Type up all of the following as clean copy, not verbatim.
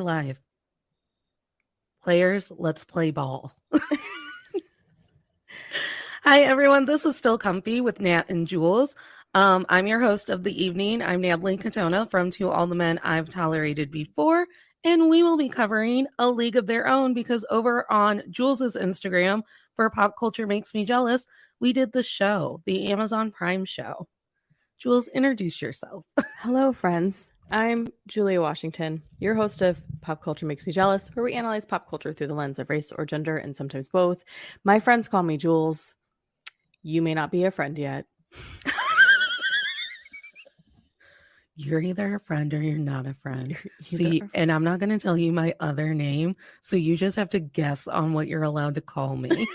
live. Players, let's play ball. Hi, everyone. This is Still Comfy with Nat and Jules. I'm your host of the evening. I'm Natalie Katona from To All the Men I've Tolerated Before, and we will be covering A League of Their Own because over on Jules's Instagram for Pop Culture Makes Me Jealous, we did the show, the Amazon Prime show. Jules, introduce yourself. Hello, friends. I'm Julia Washington, your host of Pop Culture Makes Me Jealous, where we analyze pop culture through the lens of race or gender, and sometimes both. My friends call me Jules. You may not be a friend yet. You're either a friend or you're not a friend. And I'm not going to tell you my other name, so you just have to guess on what you're allowed to call me.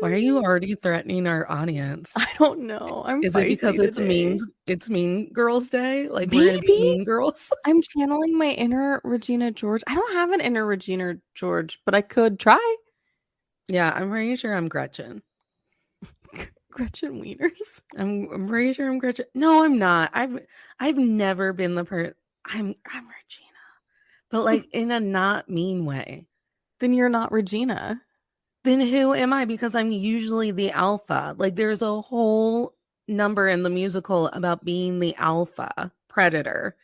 Why are you already threatening our audience? I don't know. Is it because today. it's Mean Girls Day? Like we're gonna be mean girls? I'm channeling my inner Regina George. I don't have an inner Regina George, but I could try. Yeah, I'm pretty sure I'm Gretchen. Gretchen Wieners. I'm pretty sure I'm Gretchen. No, I'm not. I've never been the person. I'm Regina, but like in a not mean way. Then you're not Regina. Then who am I? Because I'm usually the alpha. Like there's a whole number in the musical about being the alpha predator,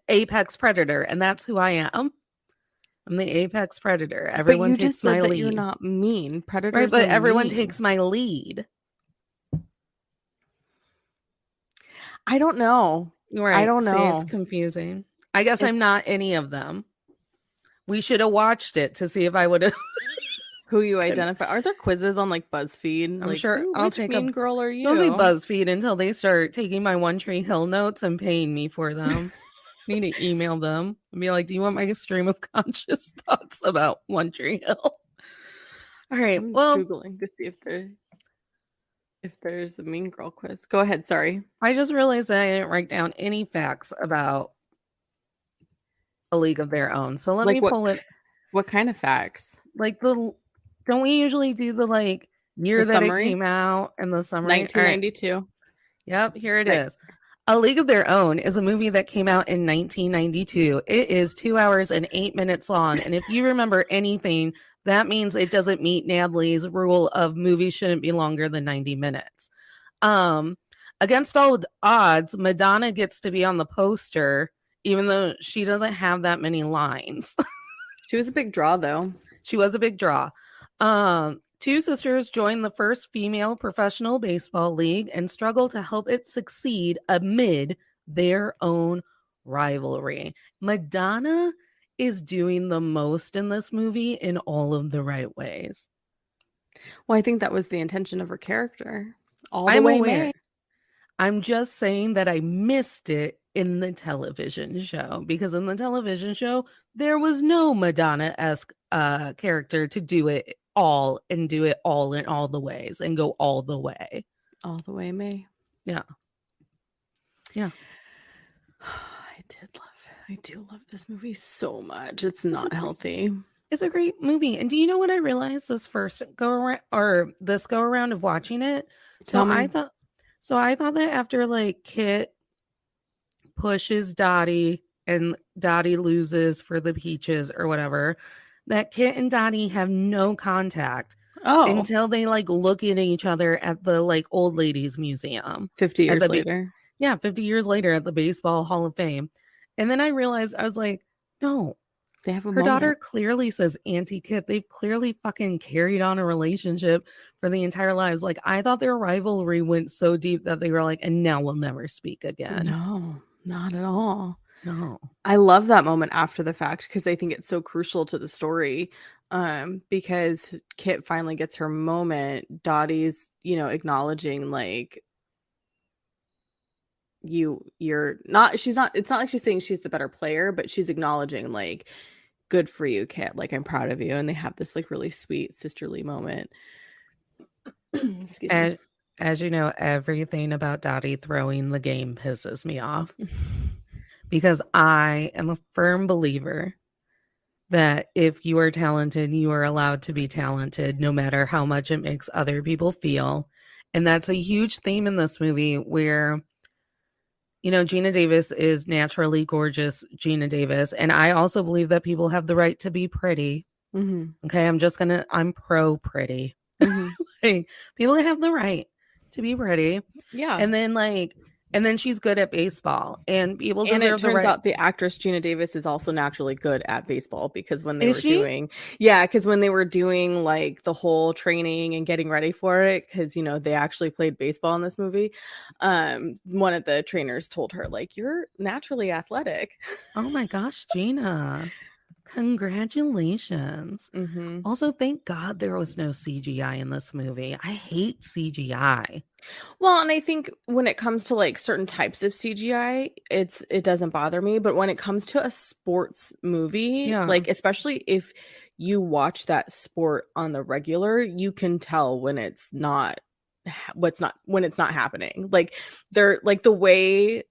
apex predator, and that's who I am. I'm the apex predator. Everyone but you takes just said my that lead. You're not mean. Predators, right? But everyone mean. takes my lead. I don't know. Right. I don't know. See, it's confusing. I guess I'm not any of them. We should have watched it to see if I would have. Who you identify? Aren't there quizzes on like BuzzFeed? I'm like, sure I'll take mean girl are you? Don't say BuzzFeed until they start taking my One Tree Hill notes and paying me for them. I need to email them and be like, do you want my stream of conscious thoughts about One Tree Hill? All right. I'm well, Googling to see if there's a Mean Girl quiz. Go ahead. Sorry. I just realized that I didn't write down any facts about A League of Their Own. So let me pull it. What kind of facts? Like don't we usually do the like year that it came out and the summary? 1992. Right. Yep, here it is. A League of Their Own is a movie that came out in 1992. It is 2 hours and 8 minutes long. And if you remember anything, that means it doesn't meet Natalie's rule of movies shouldn't be longer than 90 minutes. Against all odds, Madonna gets to be on the poster, even though she doesn't have that many lines. She was a big draw, though. She was a big draw. Two sisters join the first female professional baseball league and struggle to help it succeed amid their own rivalry. Madonna is doing the most in this movie in all of the right ways. Well, I think that was the intention of her character. I'm aware. I'm just saying that I missed it in the television show because in the television show, there was no Madonna-esque character to do it all and do it all in all the ways and go all the way. All the way, May. Yeah. Yeah. I do love this movie so much. It's not healthy. It's a great movie. And do you know what I realized this go around of watching it? I thought that after like Kit pushes Dottie and Dottie loses for the peaches or whatever, that Kit and Dottie have no contact until they like look at each other at the like old ladies museum 50 years later. 50 years later at the Baseball Hall of Fame. And then I realized, I was like, no, they have her daughter clearly says Auntie Kit. They've clearly fucking carried on a relationship for the entire lives. Like I thought their rivalry went so deep that they were like, and now we'll never speak again. No, not at all. No. I love that moment after the fact because I think it's so crucial to the story. Because Kit finally gets her moment. Dottie's, acknowledging like it's not like she's saying she's the better player, but she's acknowledging like, good for you, Kit. Like, I'm proud of you. And they have this like really sweet sisterly moment. Excuse me. As you know, everything about Dottie throwing the game pisses me off. Because I am a firm believer that if you are talented, you are allowed to be talented, no matter how much it makes other people feel. And that's a huge theme in this movie where you know, Gina Davis is naturally gorgeous Gina Davis. And I also believe that people have the right to be pretty. Okay, I'm pro pretty. Like, people have the right to be pretty. Yeah. And then she's good at baseball, and people deserve the right. And it turns out the actress Gina Davis is also naturally good at baseball, because when they Is she? because when they were doing like the whole training and getting ready for it, because you know they actually played baseball in this movie, one of the trainers told her like, you're naturally athletic. Oh my gosh, Gina. Congratulations. Also, thank God there was no CGI in this movie. I hate CGI. Well, and I think when it comes to like certain types of CGI, it doesn't bother me, but when it comes to a sports movie, like especially if you watch that sport on the regular, you can tell when it's not happening. Like they're like the way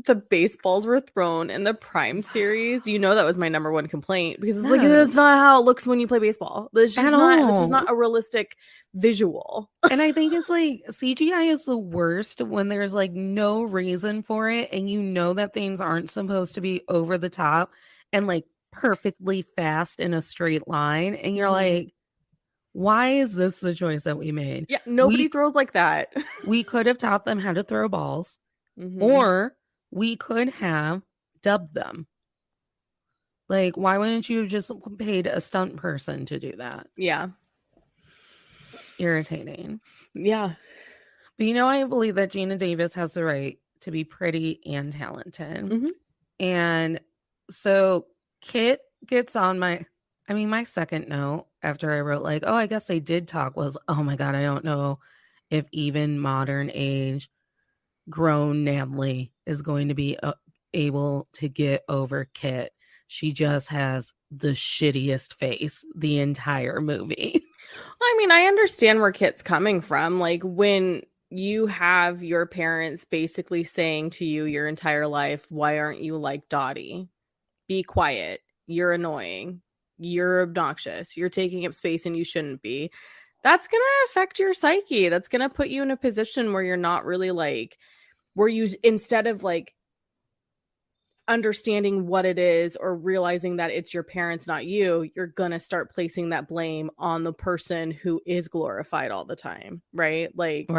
the baseballs were thrown in the Prime series, you know, that was my number one complaint, because it's like, that's not how it looks when you play baseball. This is not a realistic visual. And I think it's like CGI is the worst when there's like no reason for it, and you know that things aren't supposed to be over the top and like perfectly fast in a straight line, and you're like, why is this the choice that we made? Yeah, nobody throws like that. We could have taught them how to throw balls, or we could have dubbed them. Like, why wouldn't you have just paid a stunt person to do that? Yeah. Irritating. Yeah. But you know, I believe that Gina Davis has the right to be pretty and talented. And so Kit gets on my second note after I wrote like, oh, I guess they did talk, was, oh my God, I don't know if even modern age grown Natalie is going to be able to get over Kit. She just has the shittiest face the entire movie. I mean, I understand where Kit's coming from. Like, when you have your parents basically saying to you your entire life, why aren't you like Dottie? Be quiet. You're annoying. You're obnoxious. You're taking up space and you shouldn't be. That's going to affect your psyche. That's going to put you in a position where you're not really like, where you, instead of like understanding what it is or realizing that it's your parents, not you, you're gonna start placing that blame on the person who is glorified all the time, right? Like,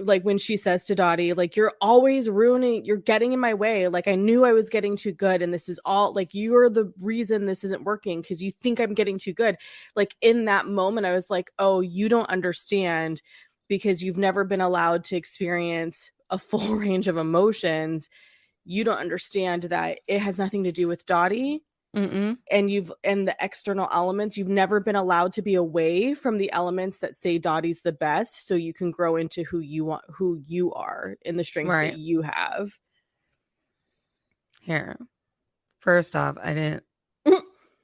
like when she says to Dottie, like, you're always ruining, you're getting in my way. Like, I knew I was getting too good, and this is all like, you're the reason this isn't working because you think I'm getting too good. Like, in that moment, I was like, oh, you don't understand because you've never been allowed to experience a full range of emotions. You don't understand that it has nothing to do with Dottie. And the external elements, you've never been allowed to be away from the elements that say Dottie's the best, so you can grow into who you are in the strengths that you have. Here, first off, I didn't.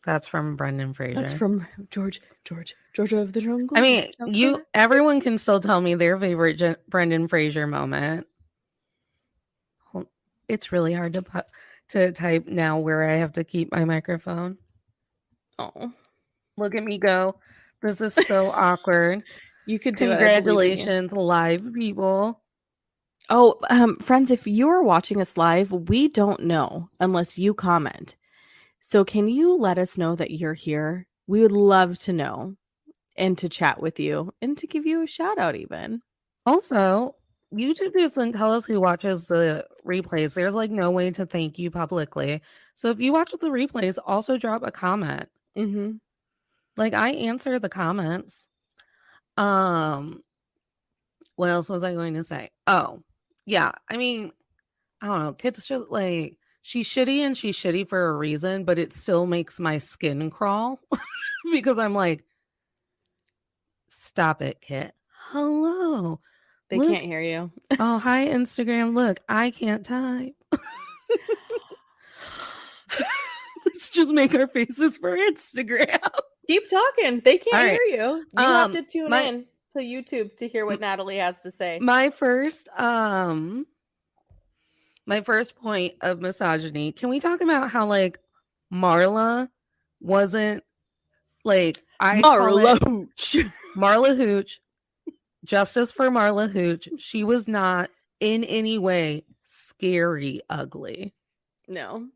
That's from Brendan Fraser. That's from Georgia of the Jungle. I mean, everyone can still tell me their favorite Brendan Fraser moment. It's really hard to type now where I have to keep my microphone. Oh, look at me go. This is so awkward. You could do Congratulations, live people. Oh, friends, if you're watching us live, we don't know unless you comment. So can you let us know that you're here? We would love to know and to chat with you and to give you a shout out even. Also, YouTube doesn't tell us who watches the replays. There's like no way to thank you publicly. So if you watch the replays, also drop a comment. Like, I answer the comments. What else was I going to say? Oh, yeah. I mean, I don't know. Kit's just like, she's shitty and she's shitty for a reason, but it still makes my skin crawl because I'm like, stop it, Kit. Hello. They can't hear you. Oh, hi, Instagram. Look, I can't type. Let's just make our faces for Instagram. Keep talking. They can't hear you. You have to tune in to YouTube to hear what Natalie has to say. My first point of misogyny. Can we talk about how like Marla wasn't like Marla Hooch. Marla Hooch. Justice for Marla Hooch. She was not in any way scary ugly. No.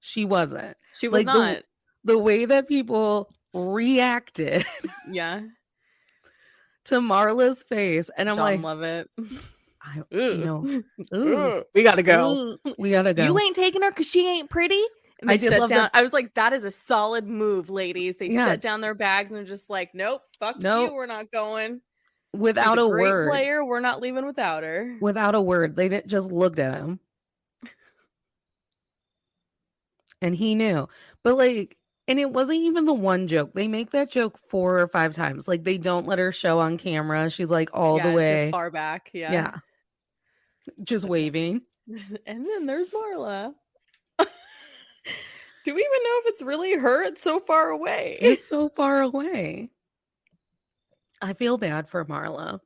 She wasn't. She was not. The way that people reacted yeah. to Marla's face. And I'm John like, Lovett. We gotta go. We gotta go. You ain't taking her because she ain't pretty. And they sat down. I was like, that is a solid move, ladies. They set down their bags and they're just like, nope, fuck you. We're not going. Without a great word. Player. We're not leaving without her. Without a word. They didn't just looked at him. And he knew. But like, and it wasn't even the one joke. They make that joke 4 or 5 times. Like, they don't let her show on camera. She's like all the way far back. Yeah. Just waving. And then there's Marla. Do we even know if it's really her? It's so far away. It's so far away. I feel bad for Marla.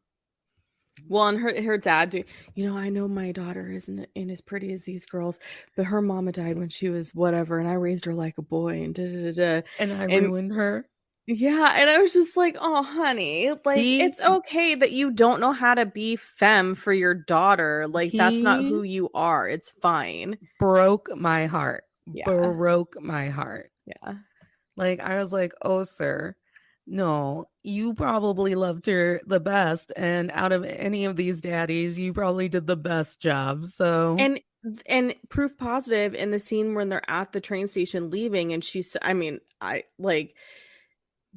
Well, and her dad, I know my daughter isn't as pretty as these girls, but her mama died when she was whatever, and I raised her like a boy, and And I ruined her. Yeah, and I was just like, oh, honey, like, it's okay that you don't know how to be femme for your daughter. Like, that's not who you are. It's fine. Broke my heart. Yeah. Broke my heart. Yeah. Like, I was like, oh, sir. No, you probably loved her the best, and out of any of these daddies, you probably did the best job. So and proof positive in the scene when they're at the train station leaving, and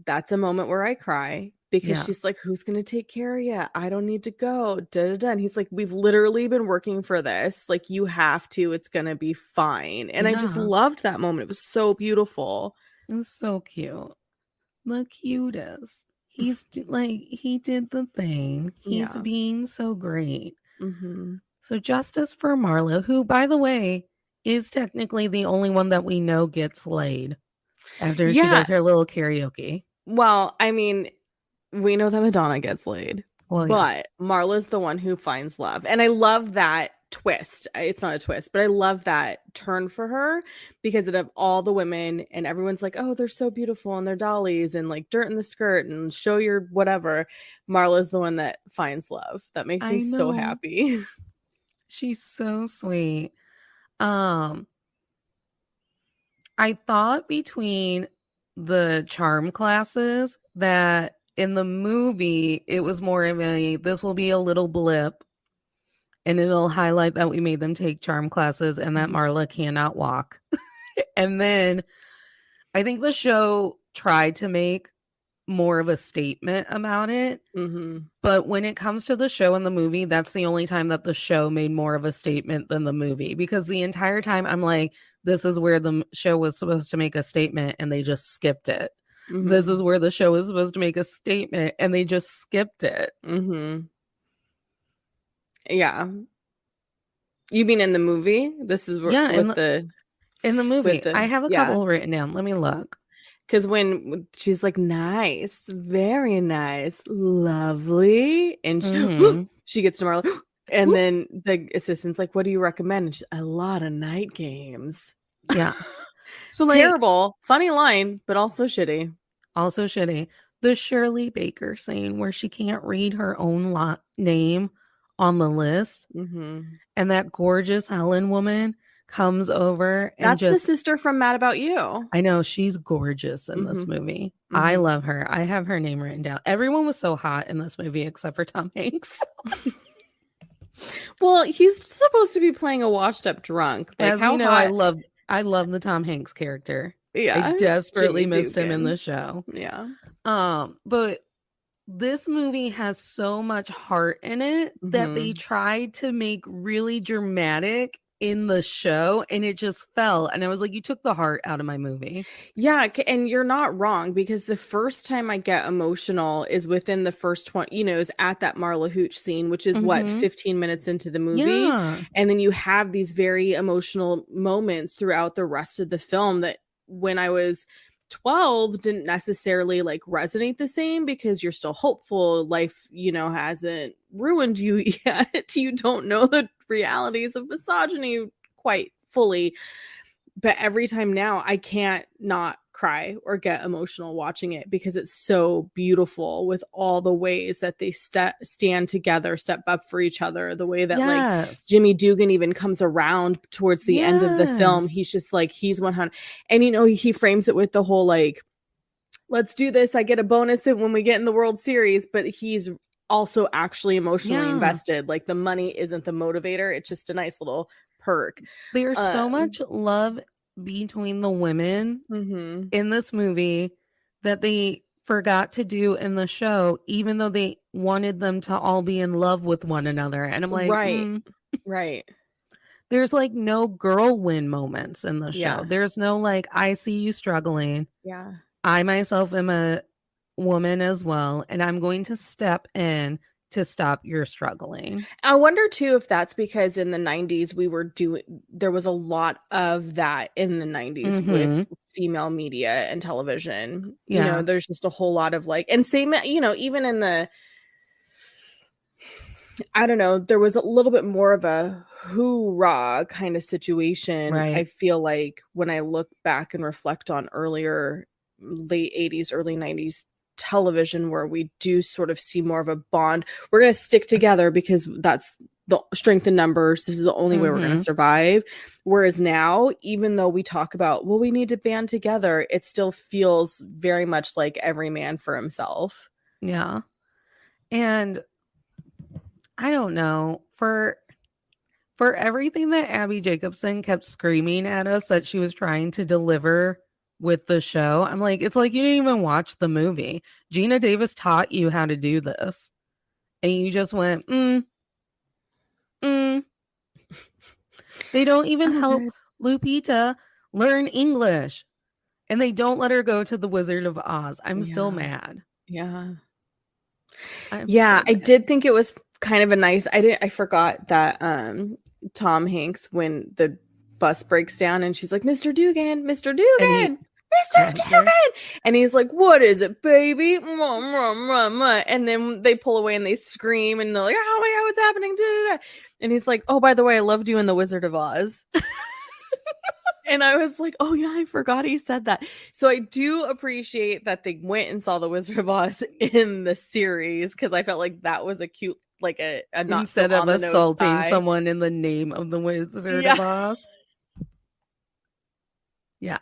that's a moment where I cry because she's like, who's gonna take care of you? I don't need to go. And he's like, we've literally been working for this. Like, you have to. It's gonna be fine. And I just loved that moment. It was so beautiful. It was so cute. The cutest. He's like, he did the thing. He's being so great. Mm-hmm. So justice for Marla, who, by the way, is technically the only one that we know gets laid after she does her little karaoke. Well, I mean, we know that Madonna gets laid, but Marla's the one who finds love. And I love that twist. It's not a twist, but I love that turn for her because of all the women, and everyone's like, oh, they're so beautiful and they're dollies and like dirt in the skirt and show your whatever. Marla's the one that finds love. That makes me so happy. She's so sweet. I thought between the charm classes that in the movie it was more of this will be a little blip and it'll highlight that we made them take charm classes and that Marla cannot walk. And then I think the show tried to make more of a statement about it. Mm-hmm. But when it comes to the show and the movie, that's the only time that the show made more of a statement than the movie, because the entire time I'm like, this is where the show was supposed to make a statement and they just skipped it. Mm-hmm. This is where the show was supposed to make a statement and they just skipped it. Mm-hmm. Yeah. You mean in the movie? This is where in the movie. I have a couple written down. Let me look. Because when she's like, nice, very nice, lovely, and she gets to Marla, and then the assistant's like, what do you recommend? And she's, a lot of night games. Yeah. So like, terrible, funny line, but also shitty. Also shitty. The Shirley Baker scene where she can't read her own name on the list. Mm-hmm. And that gorgeous Helen woman comes over and that's the sister from Mad About You. I know, she's gorgeous in this movie. I love her. I have her name written down. Everyone was so hot in this movie except for Tom Hanks. Well, he's supposed to be playing a washed up drunk. Like, as you know, I love the Tom Hanks character. Yeah, I desperately missed him in the show. Yeah. But this movie has so much heart in it that they tried to make really dramatic in the show, and it just fell. And I was like, you took the heart out of my movie. Yeah, and you're not wrong, because the first time I get emotional is within the first 20, is at that Marla Hooch scene, which is 15 minutes into the movie. Yeah. And then you have these very emotional moments throughout the rest of the film that when I was 12 didn't necessarily like resonate the same, because you're still hopeful. Life, hasn't ruined you yet. You don't know the realities of misogyny quite fully. but every time now I can't not cry or get emotional watching it because it's so beautiful with all the ways that they stand together, step up for each other, the way that like Jimmy Dugan even comes around towards the end of the film. He's just like, he's 100. And, you know, he frames it with the whole like, let's do this. I get a bonus when we get in the World Series, but he's also actually emotionally invested. Like the money isn't the motivator. It's just a nice little perk. There's so much love between the women in this movie that they forgot to do in the show, even though they wanted them to all be in love with one another. And I'm like, right. There's like no girl win moments in the show. There's no like, I see you struggling. Yeah. I myself am a woman as well, and I'm going to step in to stop your struggling. I wonder too if that's because in the 90s there was a lot of that in the 90s with female media and television. You know, there's just a whole lot of like, and same, you know, even in the, I don't know, there was a little bit more of a hoorah kind of situation. Right. I feel like when I look back and reflect on earlier late 80s, early 90s television, where we do sort of see more of a bond. We're going to stick together because that's the strength in numbers. This is the only way we're going to survive. Whereas now, even though we talk about, well, we need to band together, it still feels very much like every man for himself. Yeah. And I don't know, for everything that Abby Jacobson kept screaming at us that she was trying to deliver with the show, I'm like, it's like you didn't even watch the movie. Gina Davis taught you how to do this, and you just went, They don't even help Lupita learn English, and they don't let her go to the Wizard of Oz. I'm still mad. Yeah. I did think it was kind of a nice, I forgot that Tom Hanks, when the bus breaks down and she's like, Mr. Dugan, Mr. Dugan, Mr. Dugan, and he's like, what is it, baby? And then they pull away and they scream and they're like, oh my god, what's happening? And he's like, oh, by the way, I loved you in the Wizard of Oz. And I was like, oh yeah, I forgot he said that. So I do appreciate that they went and saw the Wizard of Oz in the series, because I felt like that was a cute, like a not instead so of assaulting someone in the name of the Wizard of Oz. Yeah.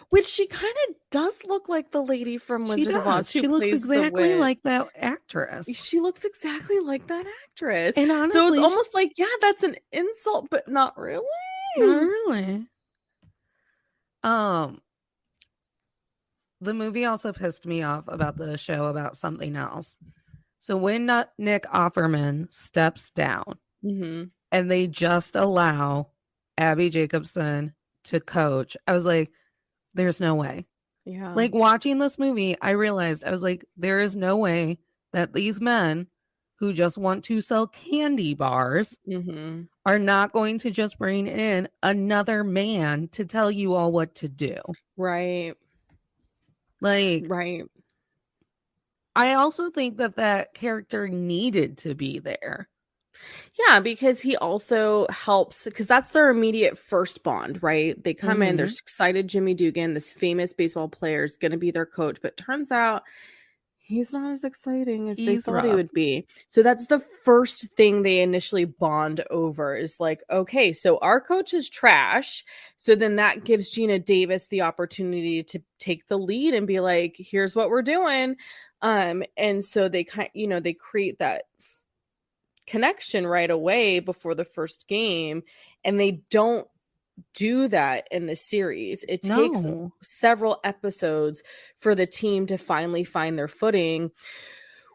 Which she kind of does look like the lady from Wizard of Oz. She looks exactly like that actress. She looks exactly like that actress. And honestly, so it's almost like, yeah, that's an insult, but not really. Not really. The movie also pissed me off about the show about something else. So when Nick Offerman steps down and they just allow Abby Jacobson to coach, I was like, there's no way. Yeah. Like watching this movie, I realized, I was like, there is no way that these men who just want to sell candy bars are not going to just bring in another man to tell you all what to do. Right. Like, right. I also think that character needed to be there. Yeah, because he also helps, because that's their immediate first bond, right? They come in, they're excited Jimmy Dugan, this famous baseball player, is going to be their coach, but turns out he's not as exciting as they thought he would be. So that's the first thing they initially bond over, is like, okay, so our coach is trash. So then that gives Gina Davis the opportunity to take the lead and be like, here's what we're doing. And so they they create that connection right away before the first game, and they don't do that in the series. It takes several episodes for the team to finally find their footing,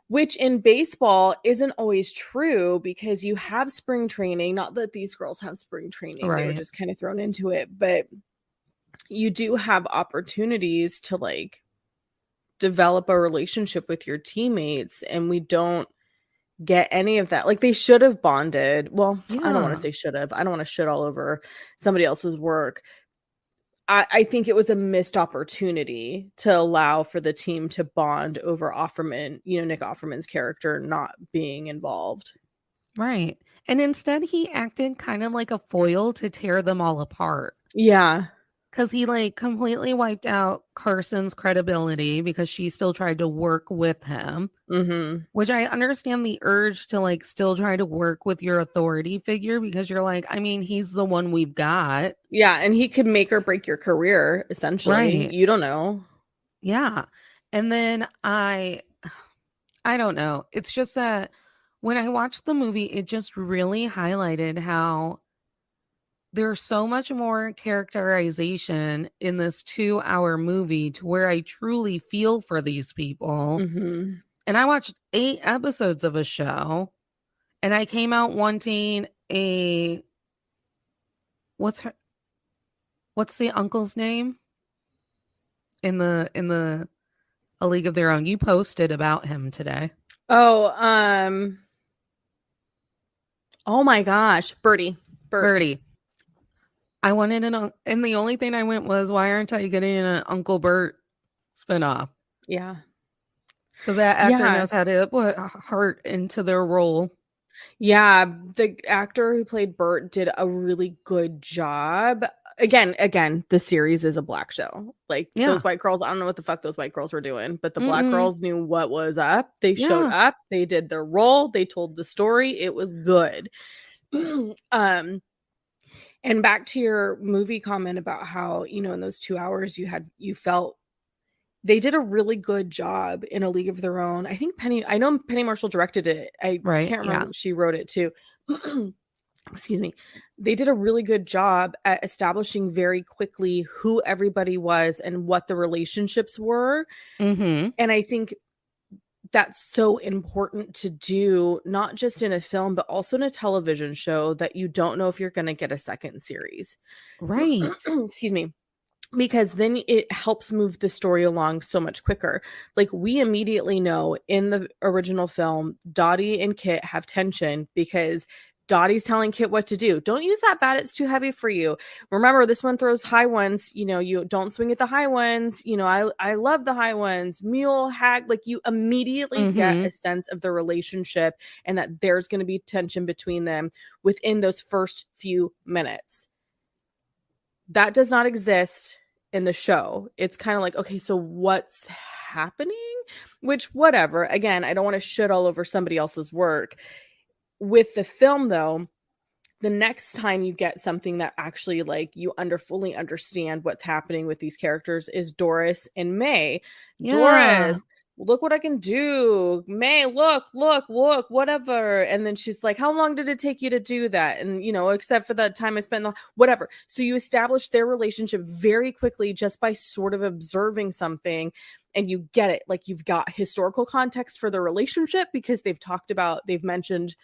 which in baseball isn't always true, because you have spring training. Not that these girls have spring training, they were just kind of thrown into it, but you do have opportunities to like develop a relationship with your teammates, and we don't get any of that. Like, they should have bonded. Well, I don't want to say should have. I don't want to shit all over somebody else's work. I think it was a missed opportunity to allow for the team to bond over Offerman, Nick Offerman's character not being involved. Right. And instead he acted kind of like a foil to tear them all apart. Yeah. because he like completely wiped out Carson's credibility because she still tried to work with him. Mm-hmm. Which I understand the urge to like still try to work with your authority figure because you're like, I mean, he's the one we've got. Yeah, and he could make or break your career, essentially. Right. You don't know. Yeah. And then I don't know. It's just that when I watched the movie, it just really highlighted how there's so much more characterization in this 2-hour movie to where I truly feel for these people. Mm-hmm. And I watched 8 episodes of a show and I came out wanting a what's the uncle's name in the A League of Their Own? You posted about him today. Oh my gosh, Bertie. I wanted and the only thing I went was, why aren't I getting an Uncle Bert spinoff? Yeah. Because that actor knows how to put heart into their role. Yeah, the actor who played Bert did a really good job. Again, the series is a black show. Like those white girls, I don't know what the fuck those white girls were doing, but the black girls knew what was up. They showed up, they did their role, they told the story. It was good. And back to your movie comment about how, you know, in those 2 hours you felt they did a really good job in A League of Their Own. I know Penny Marshall directed it. I can't remember if she wrote it too. Excuse me. They did a really good job at establishing very quickly who everybody was and what the relationships were. Mm-hmm. And I think that's so important to do, not just in a film, but also in a television show that you don't know if you're going to get a second series. Right. Excuse me. Because then it helps move the story along so much quicker. Like we immediately know in the original film, Dottie and Kit have tension because Dottie's telling Kit what to do. Don't use that bat. It's too heavy for you. Remember, this one throws high ones. You know, you don't swing at the high ones. You know, I love the high ones. Mule, hag. Like you immediately get a sense of the relationship and that there's going to be tension between them within those first few minutes. That does not exist in the show. It's kind of like, okay, so what's happening? Which, whatever. Again, I don't want to shit all over somebody else's work. With the film, though, the next time you get something that actually, like, you fully understand what's happening with these characters is Doris and May. Yeah. Doris, look what I can do. May, look, whatever. And then she's like, how long did it take you to do that? And, you know, except for the time I spent, whatever. So you establish their relationship very quickly just by sort of observing something, and you get it. Like you've got historical context for the relationship because they've mentioned,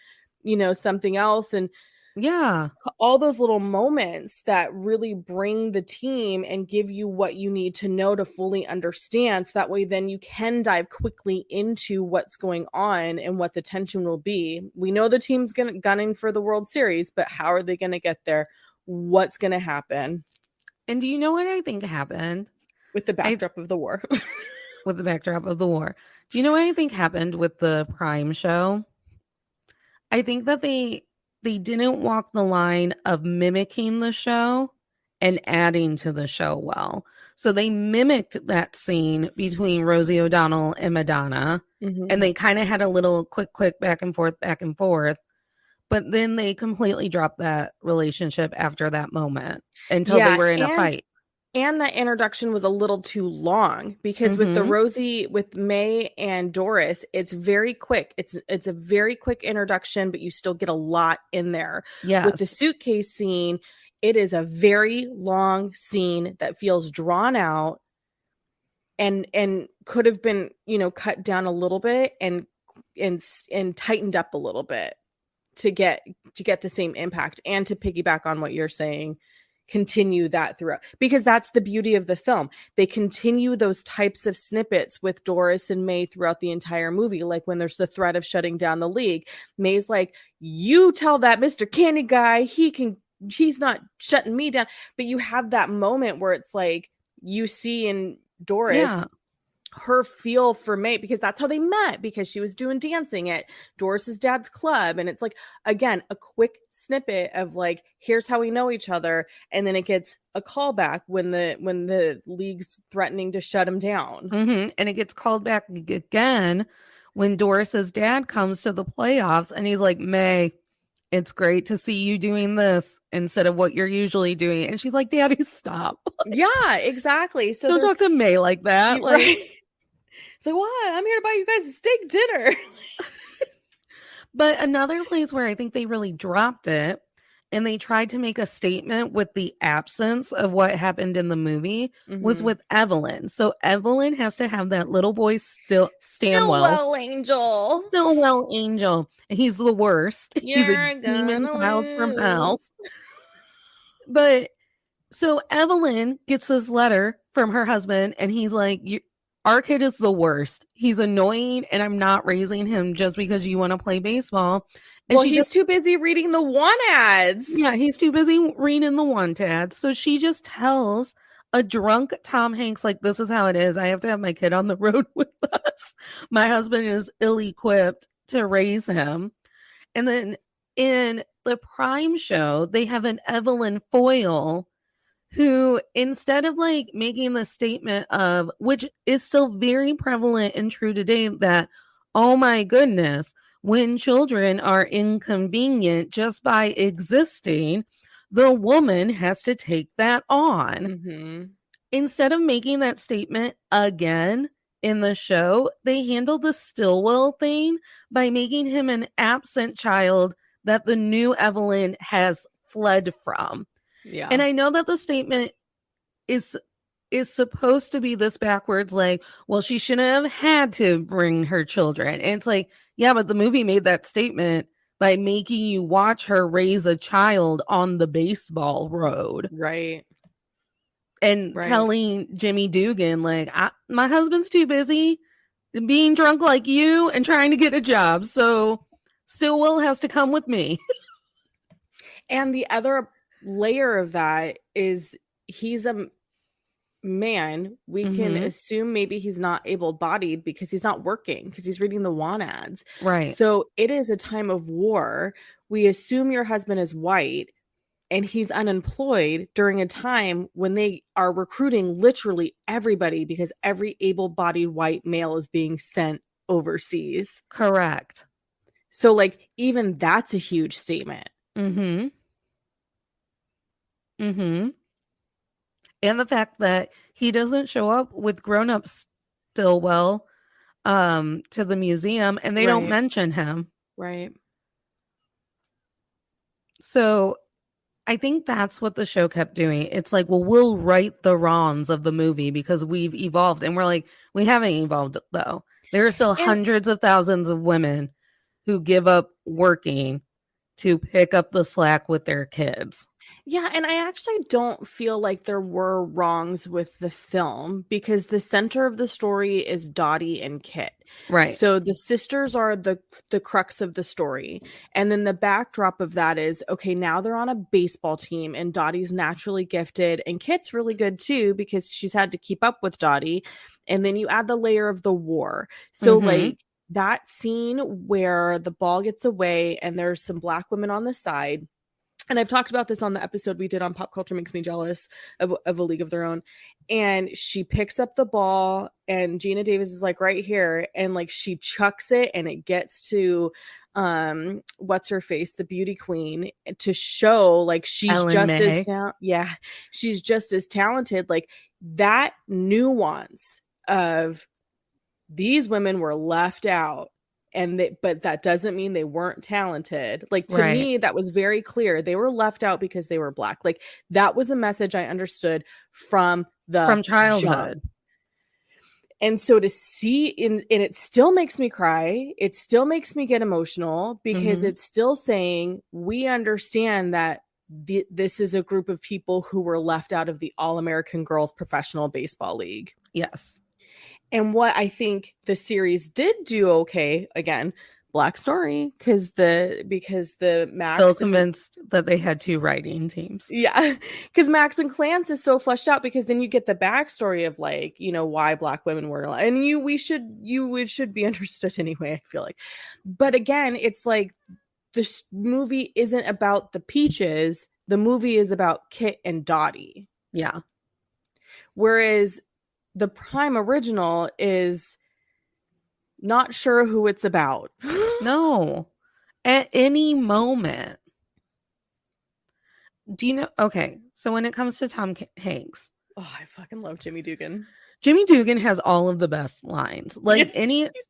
you know, something else. And yeah, all those little moments that really bring the team and give you what you need to know to fully understand. So that way, then you can dive quickly into what's going on and what the tension will be. We know the team's gunning for the World Series, but how are they going to get there? What's going to happen? And do you know what I think happened? With the backdrop of the war. With the backdrop of the war. Do you know what I think happened with the Prime show? I think that they didn't walk the line of mimicking the show and adding to the show well. So they mimicked that scene between Rosie O'Donnell and Madonna. Mm-hmm. And they kind of had a little quick back and forth. But then they completely dropped that relationship after that moment until they were in a fight. And that introduction was a little too long because with May and Doris, it's very quick. It's a very quick introduction, but you still get a lot in there. Yes. With the suitcase scene, it is a very long scene that feels drawn out and could have been, you know, cut down a little bit and tightened up a little bit to get the same impact. And to piggyback on what you're saying, continue that throughout, because that's the beauty of the film. They continue those types of snippets with Doris and May throughout the entire movie. Like when there's the threat of shutting down the league, May's like, you tell that Mr. Candy guy he's not shutting me down. But you have that moment where it's like you see in Doris her feel for May, because that's how they met, because she was doing dancing at Doris's dad's club. And it's like, again, a quick snippet of like, here's how we know each other. And then it gets a callback when the league's threatening to shut him down. Mm-hmm. And it gets called back again when Doris's dad comes to the playoffs and he's like, May, it's great to see you doing this instead of what you're usually doing. And she's like, Daddy, stop. Yeah, exactly. So don't talk to May like that. Right. It's like, what? I'm here to buy you guys a steak dinner. But another place where I think they really dropped it, and they tried to make a statement with the absence of what happened in the movie, was with Evelyn. So Evelyn has to have that little boy Stillwell Angel. Stillwell Angel. And he's the worst. He's a demon child from hell. But so Evelyn gets this letter from her husband, and he's like, our kid is the worst. He's annoying, and I'm not raising him just because you want to play baseball. And well, he's too busy reading the want ads. Yeah, he's too busy reading the want ads. So she just tells a drunk Tom Hanks, like, this is how it is. I have to have my kid on the road with us. My husband is ill-equipped to raise him. And then in the Prime show, they have an Evelyn Foyle who, instead of like making the statement of, which is still very prevalent and true today, that, oh my goodness, when children are inconvenient just by existing, the woman has to take that on. Instead of making that statement again in the show, they handled the Stillwell thing by making him an absent child that the new Evelyn has fled from. Yeah. And I know that the statement is supposed to be this backwards, like, well, she shouldn't have had to bring her children. And it's like, yeah, but the movie made that statement by making you watch her raise a child on the baseball road. Right. And telling Jimmy Dugan, like, my husband's too busy being drunk like you and trying to get a job. So Stillwell has to come with me. And the other layer of that is he's a man. We can assume maybe he's not able-bodied because he's not working, because he's reading the want ads. Right. So it is a time of war. We assume your husband is white and he's unemployed during a time when they are recruiting literally everybody, because every able-bodied white male is being sent overseas. Correct. So like, even that's a huge statement. And the fact that he doesn't show up with grown-ups Stillwell to the museum, and they don't mention him. Right. So I think that's what the show kept doing. It's like, well, we'll right the wrongs of the movie because we've evolved. And we're like, we haven't evolved, though. There are still hundreds of thousands of women who give up working to pick up the slack with their kids. Yeah, and I actually don't feel like there were wrongs with the film, because the center of the story is Dottie and Kit. Right. So the sisters are the crux of the story. And then the backdrop of that is, okay, now they're on a baseball team and Dottie's naturally gifted and Kit's really good too, because she's had to keep up with Dottie. And then you add the layer of the war. So like that scene where the ball gets away and there's some Black women on the side. And I've talked about this on the episode we did on Pop Culture Makes Me Jealous of A League of Their Own. And she picks up the ball and Gina Davis is like right here. And like she chucks it and it gets to what's her face, the beauty queen, to show like she's Ellen just May. she's just as talented. Like that nuance of these women were left out. But that doesn't mean they weren't talented. Like to me, that was very clear. They were left out because they were Black. Like that was a message I understood from childhood. jump. And so to see and it still makes me cry. It still makes me get emotional because it's still saying we understand that this is a group of people who were left out of the All-American Girls Professional Baseball League. Yes. And what I think the series did do okay, again, Black story, because the Max Still convinced that they had 2 writing teams. Yeah, because Max and Clance is so fleshed out, because then you get the backstory of like, you know, why Black women were, and you should be understood anyway, I feel like. But again, it's like this movie isn't about the Peaches. The movie is about Kit and Dottie. Yeah. Whereas the Prime original is not sure who it's about. No. At any moment. Do you know? Okay, so when it comes to Tom Hanks, I fucking love Jimmy Dugan. Jimmy Dugan has all of the best lines. Like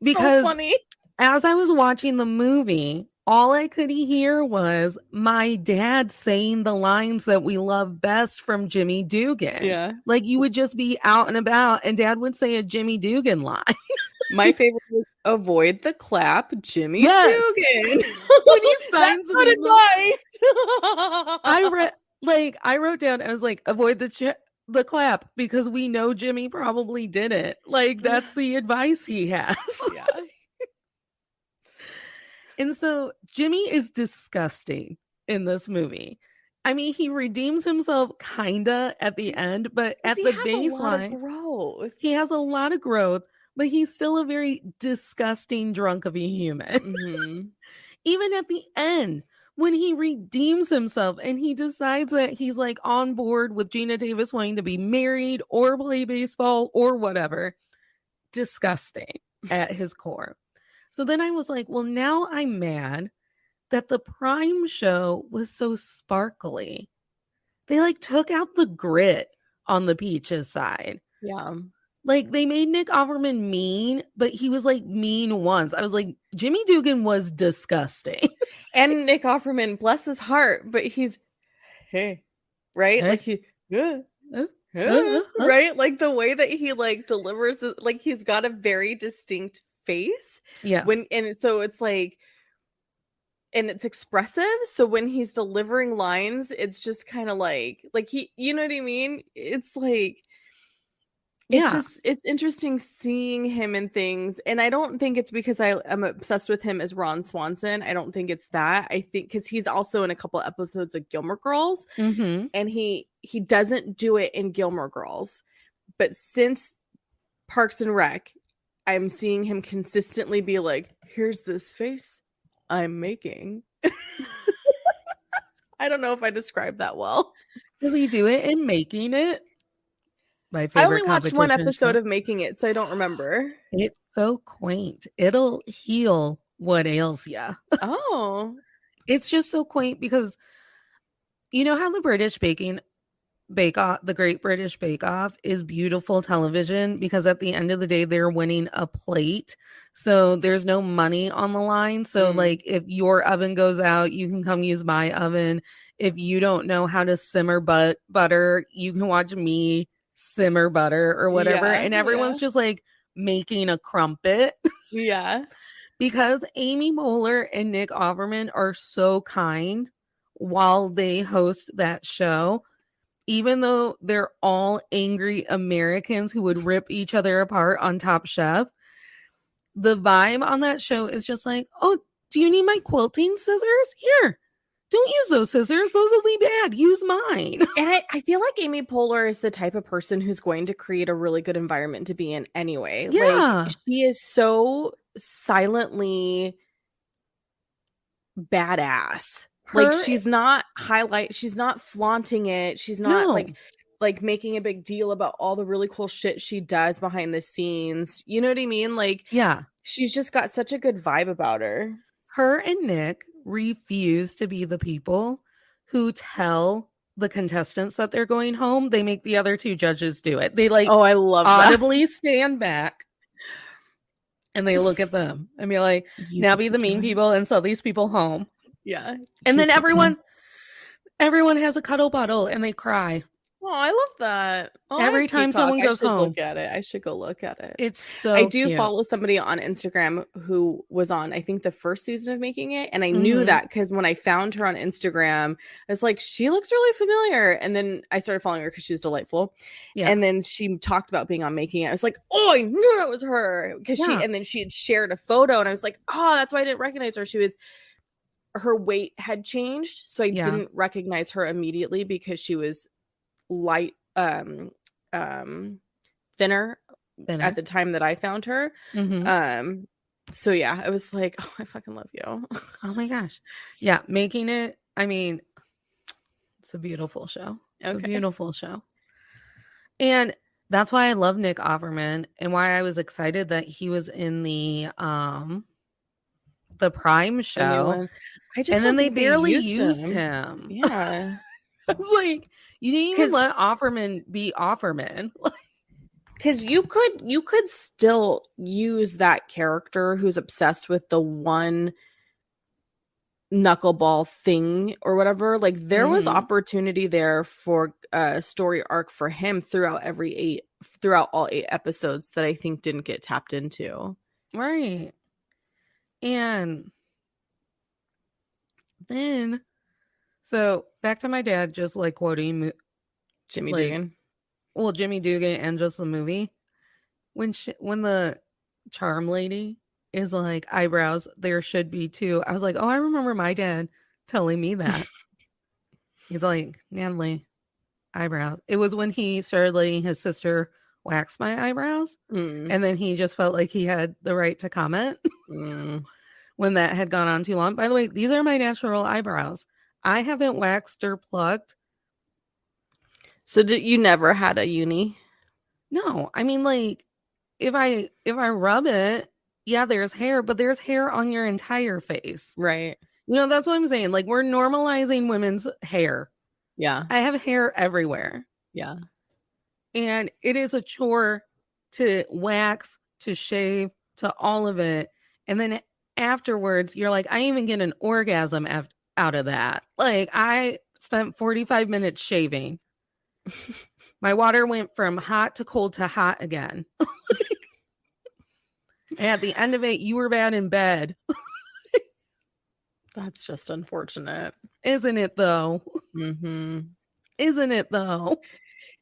because so funny. As I was watching the movie, all I could hear was my dad saying the lines that we love best from Jimmy Dugan. Yeah. Like you would just be out and about and dad would say a Jimmy Dugan line. My favorite was avoid the clap, Jimmy Dugan. When he signs That's advice. I wrote down, I was like, avoid the clap because we know Jimmy probably didn't. Like that's the advice he has. Yeah. And so Jimmy is disgusting in this movie. I mean, he redeems himself kinda at the end, but at the baseline, he has a lot of growth, but he's still a very disgusting drunk of a human. Mm-hmm. Even at the end, when he redeems himself and he decides that he's like on board with Gina Davis wanting to be married or play baseball or whatever, disgusting at his core. So then I was like, well, now I'm mad that the Prime show was so sparkly. They like took out the grit on the Peaches side. Yeah. Like they made Nick Offerman mean, but he was like mean once. I was like, Jimmy Dugan was disgusting. And Nick Offerman, bless his heart, but he's right? Hey. Like he right? Like the way that he like delivers it, like he's got a very distinct face. Yes. So it's like, and it's expressive. So when he's delivering lines, it's just kind of like he, you know what I mean? It's like, it's interesting seeing him in things. And I don't think it's because I'm obsessed with him as Ron Swanson. I don't think it's that. I think because he's also in a couple episodes of Gilmore Girls, mm-hmm. and he doesn't do it in Gilmore Girls. But since Parks and Rec, I'm seeing him consistently be like, here's this face I'm making. I don't know if I described that well. Does he do it in Making It? My favorite. I only watched one episode of Making It, so I don't remember. It's so quaint. It'll heal what ails ya. Oh. It's just so quaint because you know how the British Bake Off, the Great British Bake Off is beautiful television because at the end of the day, they're winning a plate. So there's no money on the line. So like if your oven goes out, you can come use my oven. If you don't know how to simmer butter, you can watch me simmer butter or whatever. And everyone's just like making a crumpet. Yeah. Because Amy Poehler and Nick Offerman are so kind while they host that show. Even though they're all angry Americans who would rip each other apart on Top Chef, the vibe on that show is just like, oh, do you need my quilting scissors? Here, don't use those scissors. Those will be bad. Use mine. And I feel like Amy Poehler is the type of person who's going to create a really good environment to be in anyway. Yeah. Like, she is so silently badass. Like she's not flaunting it. She's not like making a big deal about all the really cool shit she does behind the scenes. You know what I mean? Like, yeah, she's just got such a good vibe about her. Her and Nick refuse to be the people who tell the contestants that they're going home. They make the other 2 judges do it. They like, I love audibly stand back and they look at them and be like, now be the mean people and sell these people home. Yeah. And then everyone has a cuddle bottle and they cry. Oh, I love that. Oh, I Every have time Peacock. someone I goes should home, look at it. I should go look at it. it's I so do cute. follow somebody on Instagram who was on, I think, the first season of Making It. And I knew Mm-hmm. that because when I found her on Instagram, I was like, she looks really familiar. And then I started following her because she was delightful. Yeah. And then she talked about being on Making It. I was like, oh, I knew it was her. Because and then she had shared a photo. And I was like, oh, that's why I didn't recognize her. Her weight had changed. So I didn't recognize her immediately because she was light, thinner at the time that I found her. Mm-hmm. So yeah, I was like, oh, I fucking love you. Oh my gosh. Yeah, Making It, I mean, it's a beautiful show. It's a beautiful show. And that's why I love Nick Offerman and why I was excited that he was in the Prime show. I just and then don't they think barely used him. Yeah. I was like, you didn't even let Offerman be Offerman. Because you could still use that character who's obsessed with the one knuckleball thing or whatever. Like there was opportunity there for a story arc for him throughout all 8 episodes that I think didn't get tapped into. Right. And then, so back to my dad just like quoting Jimmy Dugan. Well, Jimmy Dugan and just the movie. When the charm lady is like, eyebrows, there should be 2. I was like, oh, I remember my dad telling me that. He's like, Natalie, eyebrows. It was when he started letting his sister wax my eyebrows. And then he just felt like he had the right to comment when that had gone on too long. By the way, these are my natural eyebrows. I haven't waxed or plucked. So you never had a uni? No, I mean, like, if I rub it, yeah, there's hair, but there's hair on your entire face. Right. You know, that's what I'm saying. Like, we're normalizing women's hair. Yeah. I have hair everywhere. Yeah. And it is a chore to wax, to shave, to all of it. And then afterwards, you're like, I even get an orgasm out of that. Like, I spent 45 minutes shaving. My water went from hot to cold to hot again. And at the end of it, you were bad in bed. That's just unfortunate. Isn't it, though? Isn't it, though?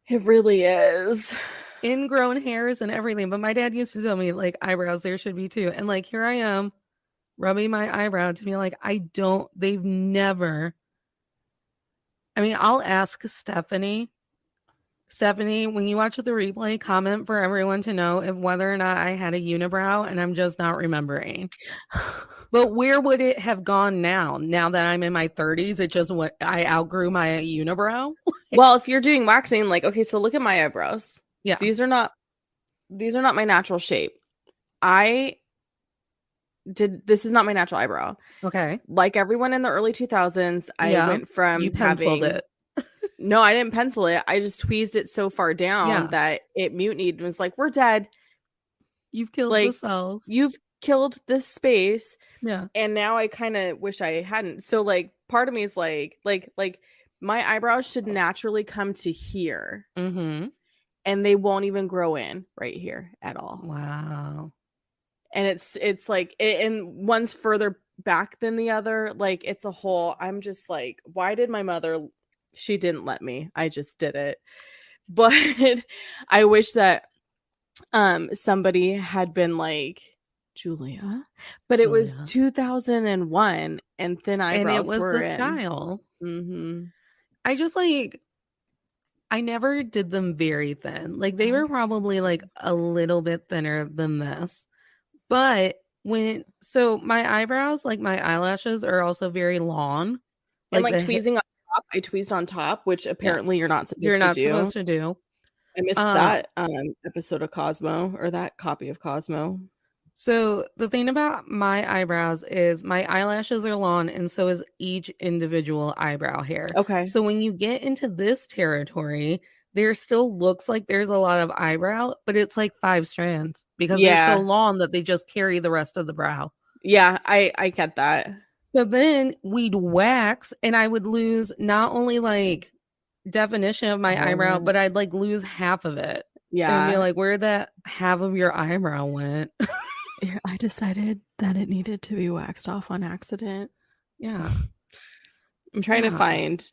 It really is. Ingrown hairs and everything. But my dad used to tell me, like, eyebrows, there should be 2. And, like, here I am rubbing my eyebrow to be like, they've never. I mean, I'll ask Stephanie, when you watch the replay, comment for everyone to know if whether or not I had a unibrow, and I'm just not remembering. But where would it have gone now? Now that I'm in my 30s, it just I outgrew my unibrow. Well, if you're doing waxing, like, okay, so look at my eyebrows. Yeah. These are not my natural shape. This is not my natural eyebrow. Okay. Like everyone in the early 2000s, I went from you penciled it. No, I didn't pencil it. I just tweezed it so far down that it mutinied and was like, we're dead. You've killed the cells. You've killed this space. Yeah. And now I kind of wish I hadn't. So like part of me is like my eyebrows should naturally come to here. And they won't even grow in right here at all. Wow. And it's like and one's further back than the other. Like it's a whole, I'm just like, why did my mother, she didn't let me. I just did it. But I wish that somebody had been like, Julia, but it was 2001 and thin eyebrows, and it was were the style. I just like, I never did them very thin. Like they were probably like a little bit thinner than this, but my eyebrows, like my eyelashes, are also very long. And like tweezing on top, I tweezed on top, which apparently you're not supposed to do. I missed that episode of Cosmo, or that copy of Cosmo. So the thing about my eyebrows is my eyelashes are long, and so is each individual eyebrow hair. Okay. So when you get into this territory, there still looks like there's a lot of eyebrow, but it's like 5 strands because they're so long that they just carry the rest of the brow. Yeah, I get that. So then we'd wax, and I would lose not only like definition of my eyebrow, but I'd like lose half of it. Yeah. And be like, where that half of your eyebrow went. I decided that it needed to be waxed off on accident. Yeah. I'm trying to find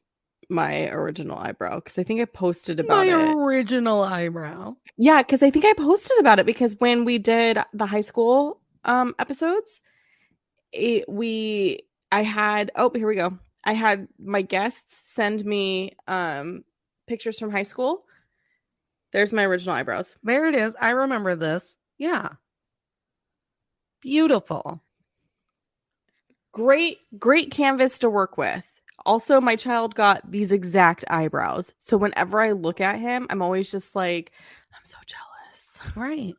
my original eyebrow because I think I posted about it. My original eyebrow. Yeah, because I think I posted about it because when we did the high school episodes, here we go. I had my guests send me pictures from high school. There's my original eyebrows. There it is. I remember this. Yeah. Beautiful. Great canvas to work with. Also, my child got these exact eyebrows. So whenever I look at him, I'm always just like, I'm so jealous. Right.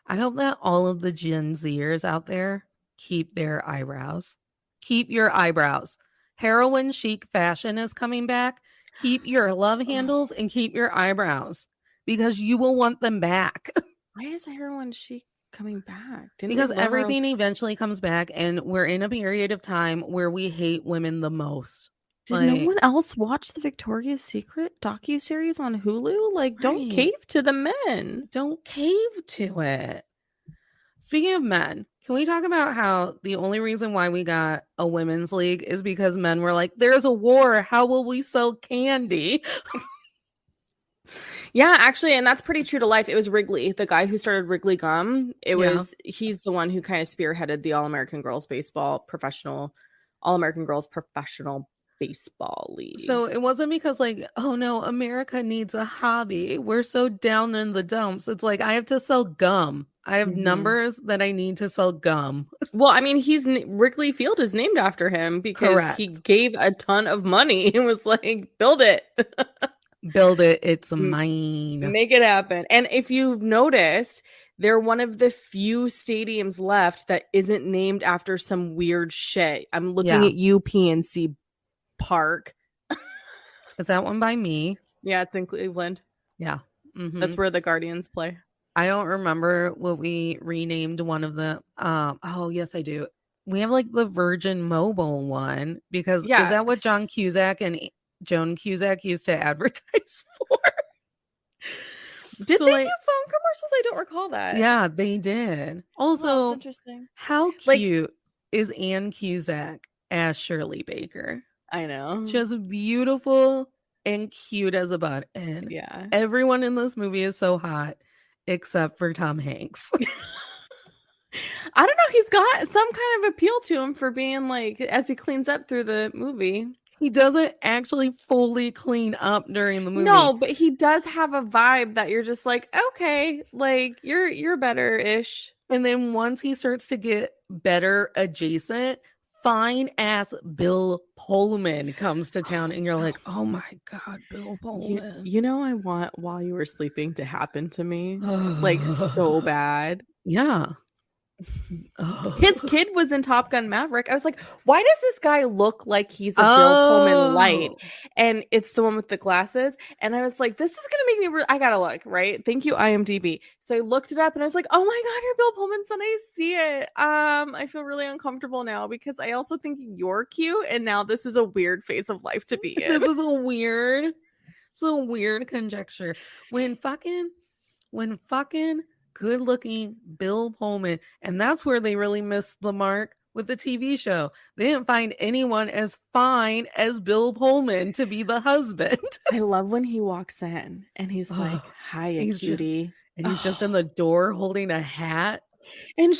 I hope that all of the Gen Zers out there keep their eyebrows. Keep your eyebrows. Heroin chic fashion is coming back. Keep your love handles and keep your eyebrows because you will want them back. Why is heroin chic coming back? Because everything eventually comes back, and we're in a period of time where we hate women the most. Did no one else watch the Victoria's Secret docuseries on Hulu? Like, don't cave to the men. Don't cave to it. Speaking of men, can we talk about how the only reason why we got a women's league is because men were like, there's a war. How will we sell candy? Yeah, actually, and that's pretty true to life. It was Wrigley, the guy who started Wrigley Gum. He's the one who kind of spearheaded the All-American Girls Professional Baseball League. So it wasn't because like, oh no, America needs a hobby. We're so down in the dumps. It's like, I have to sell gum. I have numbers that I need to sell gum. Well, I mean, Wrigley Field is named after him because he gave a ton of money and was like, build it. Build it. It's mine. Make it happen. And if you've noticed, they're one of the few stadiums left that isn't named after some weird shit. I'm looking at UPNC Park. Is that one by me? Yeah, it's in Cleveland. Yeah. Mm-hmm. That's where the Guardians play. I don't remember what we renamed one of the oh yes I do. We have like the Virgin Mobile one because is that what John Cusack and Joan Cusack used to advertise for? Did they do phone commercials? I don't recall that. Yeah, they did. Also, that's interesting. How cute is Ann Cusack as Shirley Baker? I know. Just beautiful and cute as a button. Yeah. Everyone in this movie is so hot except for Tom Hanks. I don't know. He's got some kind of appeal to him for being like, as he cleans up through the movie. He doesn't actually fully clean up during the movie. No, but he does have a vibe that you're just like, okay, like you're better-ish. And then once he starts to get better adjacent, fine ass Bill Pullman comes to town and you're like, oh my God, Bill Pullman. You know, I want While You Were Sleeping to happen to me like so bad. Yeah. His kid was in Top Gun Maverick. I was like, why does this guy look like he's a Bill Pullman light? And it's the one with the glasses. And I was like, this is going to make me, I got to look, right? Thank you, IMDb. So I looked it up and I was like, oh my God, you're Bill Pullman's son. I see it. I feel really uncomfortable now because I also think you're cute. And now this is a weird phase of life to be in. This is a weird conjecture. When fucking good-looking Bill Pullman, and that's where they really missed the mark with the TV show. They didn't find anyone as fine as Bill Pullman to be the husband. I love when he walks in and he's like, hiya, cutie. He's just in the door holding a hat. And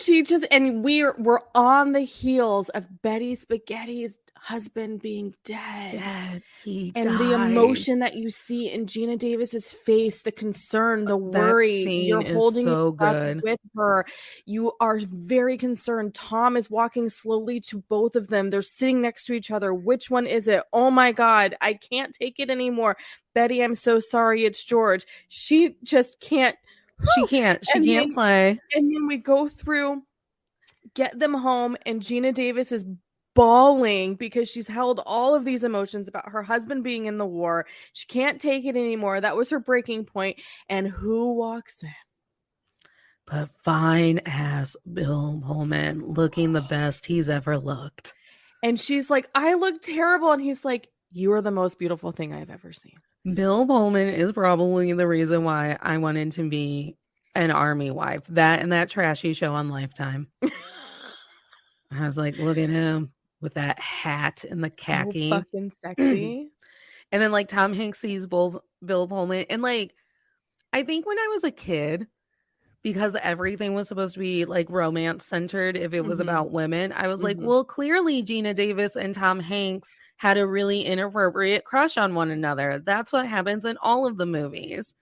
we're on the heels of Betty Spaghetti's husband being dead. He and died. The emotion that you see in Gina Davis's face, the concern, the worry. You're holding so good with her. You are very concerned. Tom is walking slowly to both of them. They're sitting next to each other. Which one is it? Oh my God, I can't take it anymore. Betty, I'm so sorry. It's George. She just can't. She can't play. And then we go through, get them home, and Gina Davis is bawling because she's held all of these emotions about her husband being in the war. She can't take it anymore. That was her breaking point. And who walks in? But fine ass Bill Pullman, looking the best he's ever looked. And she's like, I look terrible. And he's like, You are the most beautiful thing I've ever seen. Bill Pullman is probably the reason why I wanted to be an army wife. That and that trashy show on Lifetime. I was like, look at him with that hat and the khaki. So fucking sexy. And then like Tom Hanks sees Bill Pullman. And like, I think when I was a kid, because everything was supposed to be like romance centered if it was about women, I was like, well, clearly Gina Davis and Tom Hanks had a really inappropriate crush on one another. That's what happens in all of the movies.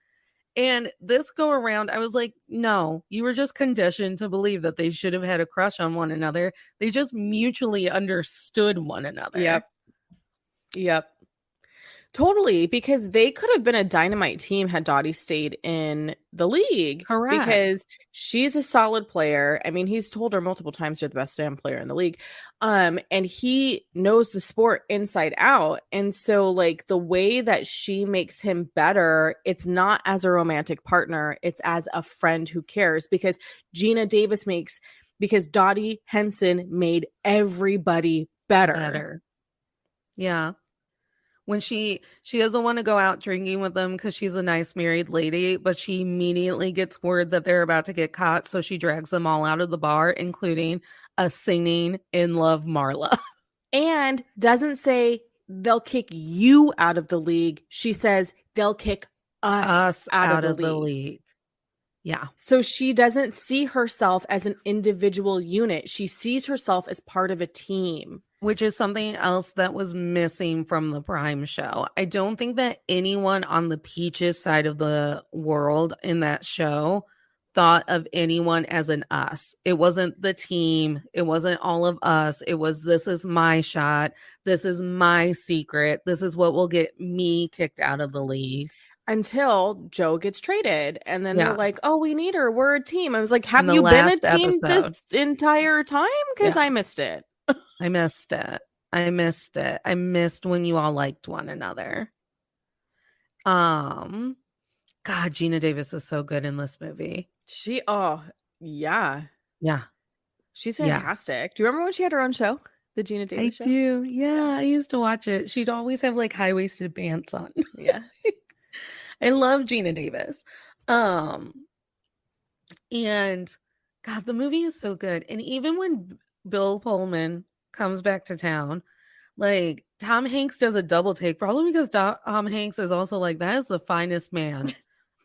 And this go around, I was like, no, you were just conditioned to believe that they should have had a crush on one another. They just mutually understood one another. Yep. Totally, because they could have been a dynamite team had Dottie stayed in the league. Correct. Because she's a solid player. I mean, he's told her multiple times you're the best damn player in the league. And he knows the sport inside out. And so, like, the way that she makes him better, it's not as a romantic partner. It's as a friend who cares. Because Dottie Henson made everybody better. Yeah. When she doesn't want to go out drinking with them because she's a nice married lady, but she immediately gets word that they're about to get caught. So she drags them all out of the bar, including a singing in love Marla. And doesn't say they'll kick you out of the league. She says they'll kick us out of the league. Yeah. So she doesn't see herself as an individual unit. She sees herself as part of a team. Which is something else that was missing from the Prime show. I don't think that anyone on the Peaches side of the world in that show thought of anyone as an us. It wasn't the team. It wasn't all of us. It was, this is my shot. This is my secret. This is what will get me kicked out of the league. Until Joe gets traded. And then they're like, oh, we need her. We're a team. I was like, have you been a team this entire time? Because I missed it. I missed it. I missed when you all liked one another. God, Gina Davis is so good in this movie. Yeah. She's fantastic. Do you remember when she had her own show? The Gina Davis show? I do. Yeah, I used to watch it. She'd always have like high-waisted pants on. Yeah. I love Gina Davis. And God, the movie is so good. And even when Bill Pullman comes back to town, like Tom Hanks does a double take, probably because Tom Hanks is also like, that is the finest man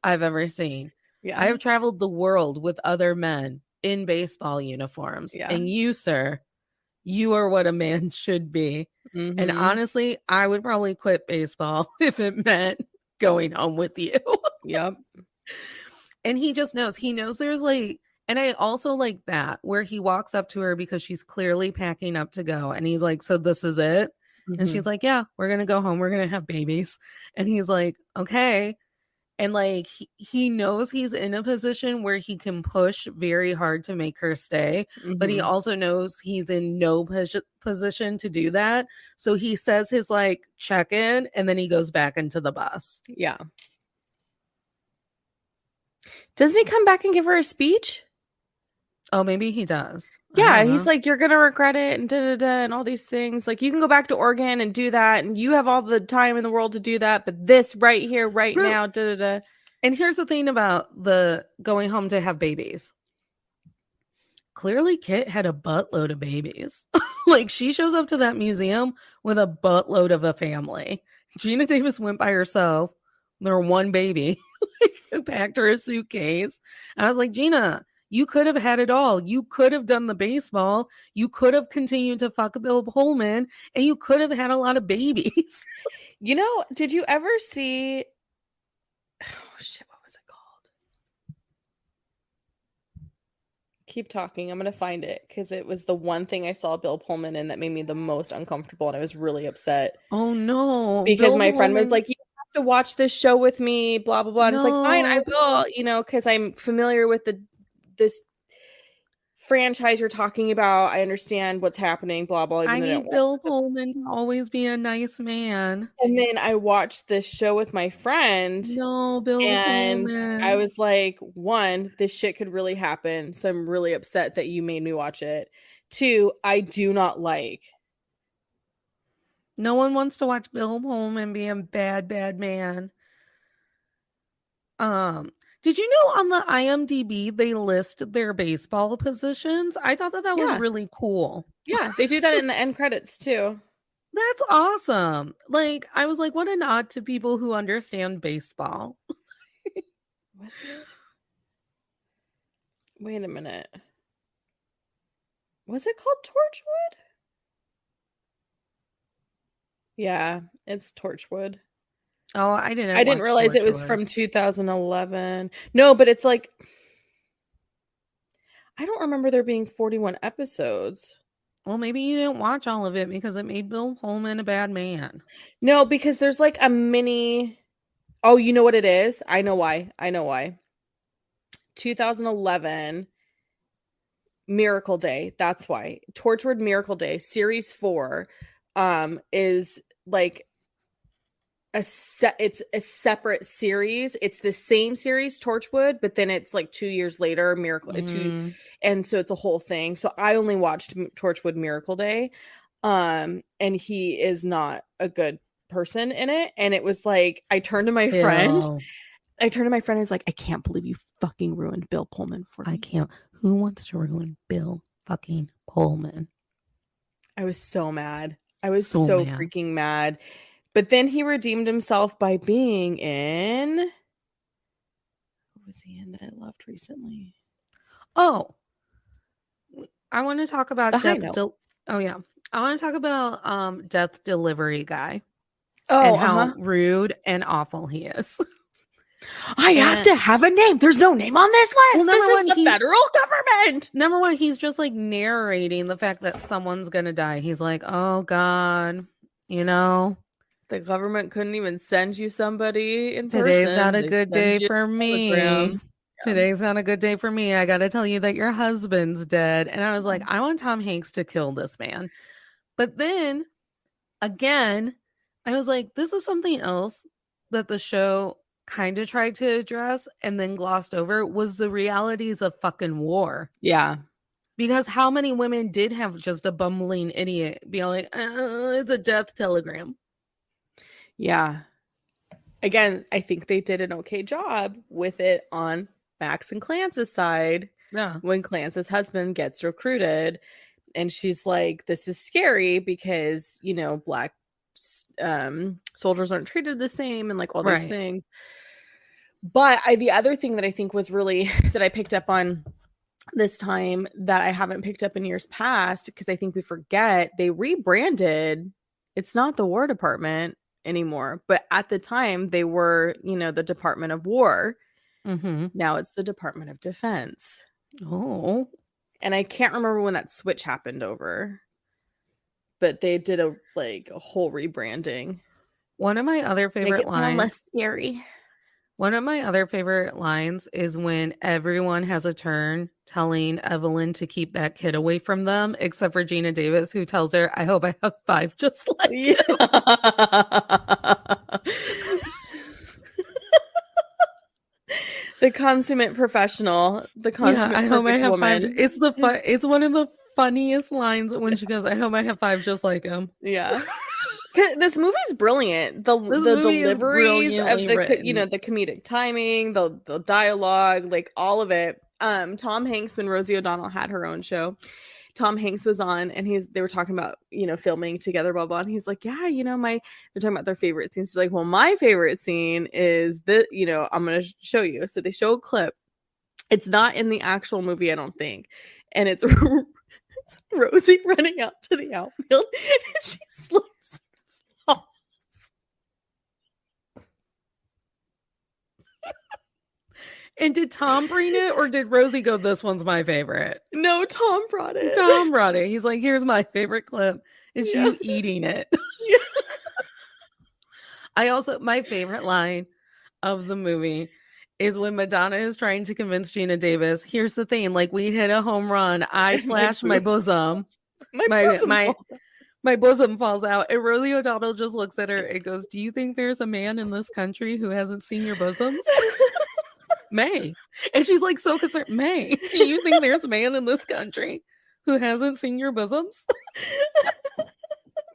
I've ever seen. Yeah. I have traveled the world with other men in baseball uniforms. Yeah. And you, sir, you are what a man should be. Mm-hmm. And honestly, I would probably quit baseball if it meant going home with you. Yep. And he just knows. He knows there's like, and I also like that where he walks up to her because she's clearly packing up to go. And he's like, so this is it? Mm-hmm. And she's like, yeah, we're going to go home. We're going to have babies. And he's like, okay. And like, he knows he's in a position where he can push very hard to make her stay. Mm-hmm. But he also knows he's in no position to do that. So he says his like check in and then he goes back into the bus. Yeah. Doesn't he come back and give her a speech? Oh, maybe he does. Yeah, he's like, you're going to regret it and da-da-da and all these things. Like, you can go back to Oregon and do that, and you have all the time in the world to do that, but this right here, right now, da-da-da. And here's the thing about the going home to have babies. Clearly, Kit had a buttload of babies. Like, she shows up to that museum with a buttload of a family. Gina Davis went by herself. There were one baby. Like, packed her a suitcase. And I was like, Gina, you could have had it all. You could have done the baseball. You could have continued to fuck Bill Pullman, and you could have had a lot of babies. You know, did you ever see? Oh shit! What was it called? Keep talking. I'm gonna find it because it was the one thing I saw Bill Pullman in that made me the most uncomfortable, and I was really upset. Oh no! Because Bill my friend was like, "You have to watch this show with me." Blah blah blah. And it's like, fine, I will. You know, because I'm familiar with this franchise you're talking about. I understand what's happening, blah blah. I need Bill Pullman to always be a nice man. And then I watched this show with my friend. No, Bill Pullman. I was like, one, this shit could really happen. So I'm really upset that you made me watch it. Two, I do not like No one wants to watch Bill Pullman be a bad, bad man. Did you know on the IMDb they list their baseball positions? I thought that was really cool. Yeah, they do that in the end credits too. That's awesome. Like, I was like, what a nod to people who understand baseball. Was it? Wait a minute. Was it called Torchwood? Yeah, it's Torchwood. Oh, I didn't realize Torchwood. It was from 2011. No, but it's like, I don't remember there being 41 episodes. Well, maybe you didn't watch all of it because it made Bill Pullman a bad man. No, because there's like a mini. Oh, you know what it is? I know why. 2011 Miracle Day. That's why. Torchwood Miracle Day series 4 is like it's a separate series. It's the same series, Torchwood, but then it's like 2 years later, Miracle 2, and so it's a whole thing. So I only watched Torchwood Miracle Day, and he is not a good person in it. And it was like, I turned to my friend. I was like, I can't believe you fucking ruined Bill Pullman for me. I can't. Who wants to ruin Bill fucking Pullman? I was so mad. I was so freaking mad. But then he redeemed himself by being in. What was he in that I loved recently? Oh, I want to talk about Death. Oh yeah, I want to talk about Death Delivery Guy. Oh, and how rude and awful he is. I have to have a name. There's no name on this list. Well, this is the federal government. Number one, he's just like narrating the fact that someone's gonna die. He's like, oh God, you know. The government couldn't even send you somebody in person. Today's not a good day for me. Today's not a good day for me. I got to tell you that your husband's dead. And I was like, I want Tom Hanks to kill this man. But then again, I was like, this is something else that the show kind of tried to address and then glossed over, was the realities of fucking war. Yeah. Because how many women did have just a bumbling idiot be like, it's a death telegram. Yeah. Again, I think they did an okay job with it on Max and Clance's side. Yeah. When Clance's husband gets recruited and she's like, this is scary because, you know, Black soldiers aren't treated the same and like all those things. But the other thing that I think was really that I picked up on this time that I haven't picked up in years past, because I think we forget, they rebranded. It's not the War Department anymore, but at the time they were, you know, the Department of War. Now it's the Department of Defense. Oh. And I can't remember when that switch happened over, but they did a whole rebranding. One of my other favorite lines, less scary. One of my other favorite lines is when everyone has a turn telling Evelyn to keep that kid away from them, except for Gina Davis, who tells her, I hope I have 5 just like you. The consummate professional, the consummate I hope I have woman. 5. It's one of the funniest lines when she goes, I hope I have 5 just like him. Yeah. This movie's brilliant. The deliveries of the comedic timing, the dialogue, like all of it. Tom Hanks, when Rosie O'Donnell had her own show, Tom Hanks was on, and they were talking about, you know, filming together, blah blah. And he's like, yeah, you know, they're talking about their favorite scenes. He's like, well, my favorite scene is that, you know, I'm gonna show you. So they show a clip. It's not in the actual movie, I don't think, and it's Rosie running out to the outfield, and she slips. And did Tom bring it, or did Rosie go, this one's my favorite? No, Tom brought it. Tom brought it. He's like, here's my favorite clip. It's you eating it. Yeah. My favorite line of the movie is when Madonna is trying to convince Gina Davis, here's the thing, like, we hit a home run. I flashed my bosom. My bosom falls out. And Rosie O'Donnell just looks at her and goes, do you think there's a man in this country who hasn't seen your bosoms? May. And she's like so concerned. May, do you think there's a man in this country who hasn't seen your bosoms?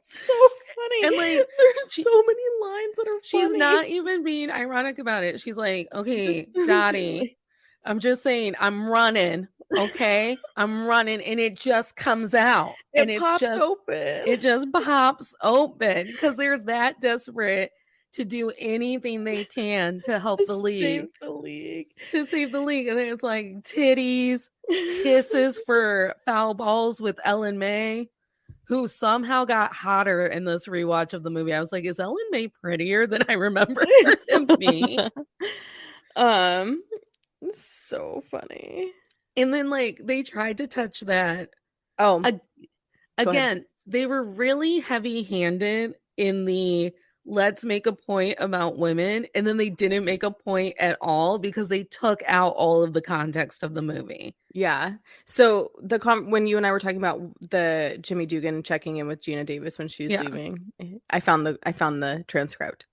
So funny. And like, there's so many lines that are she's funny. not even being ironic about it. She's like, okay, Dottie, I'm just saying, I'm running. Okay, I'm running, and it just comes out, and it pops open. It just pops open because they're that desperate to do anything they can to help the league. To save the league. And then it's like titties, kisses for foul balls with Ellen May, who somehow got hotter in this rewatch of the movie. I was like, is Ellen May prettier than I remember her to be? So funny. And then like they tried to touch that. Oh, again, they were really heavy-handed in the let's make a point about women, and then they didn't make a point at all because they took out all of the context of the movie. Yeah. So when you and I were talking about the Jimmy Dugan checking in with Gina Davis when she was leaving, I found the transcript.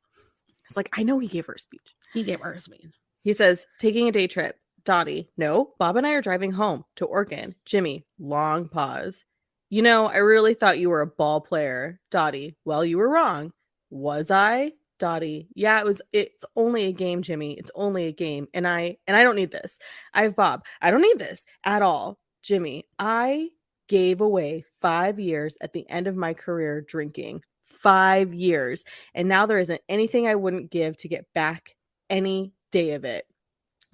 It's like, I know he gave her a speech. He says, taking a day trip. Dottie, no, Bob and I are driving home to Oregon. Jimmy, long pause. You know, I really thought you were a ball player. Dottie, well, you were wrong. Was I? Dottie, yeah, it's only a game, Jimmy. It's only a game. And I don't need this. I have Bob. I don't need this at all. Jimmy, I gave away 5 years at the end of my career drinking. 5 years. And now there isn't anything I wouldn't give to get back any day of it.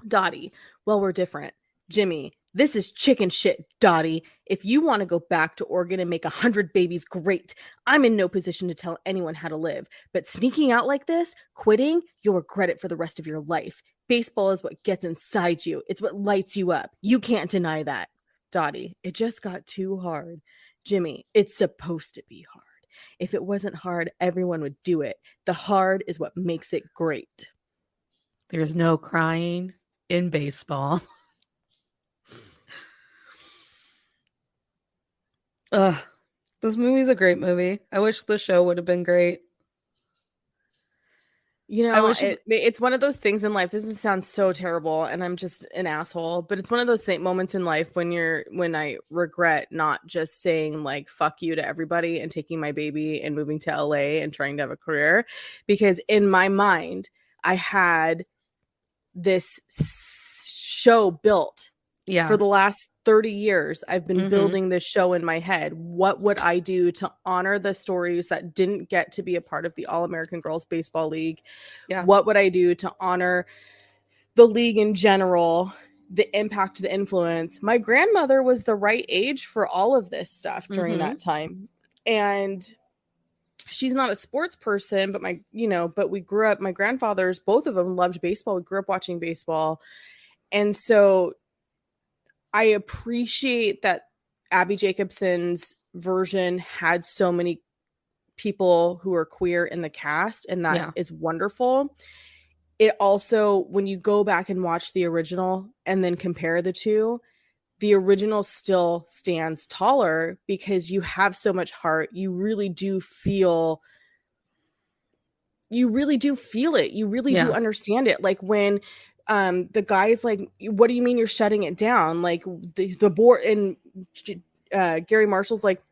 Dottie, well, we're different. Jimmy, this is chicken shit, Dottie. If you want to go back to Oregon and make 100 babies, great. I'm in no position to tell anyone how to live. But sneaking out like this, quitting, you'll regret it for the rest of your life. Baseball is what gets inside you. It's what lights you up. You can't deny that. Dottie, it just got too hard. Jimmy, it's supposed to be hard. If it wasn't hard, everyone would do it. The hard is what makes it great. There's no crying in baseball. This movie's a great movie. I wish the show would have been great. You know, it's one of those things in life. This sounds so terrible, and I'm just an asshole. But it's one of those moments in life when I regret not just saying like "fuck you" to everybody and taking my baby and moving to LA and trying to have a career, because in my mind I had this show built for the last 30 years. I've been building this show in my head. What would I do to honor the stories that didn't get to be a part of the All-American Girls Baseball League? Yeah. What would I do to honor the league in general, the impact, the influence? My grandmother was the right age for all of this stuff during that time. And she's not a sports person, but but we grew up, my grandfathers, both of them loved baseball. We grew up watching baseball. And so I appreciate that Abby Jacobson's version had so many people who are queer in the cast, and that is wonderful. It also, when you go back and watch the original and then compare the two, the original still stands taller because you have so much heart. You really do feel it. You really do understand it. Like when the guy's like, what do you mean you're shutting it down? Like the board, and Gary Marshall's like,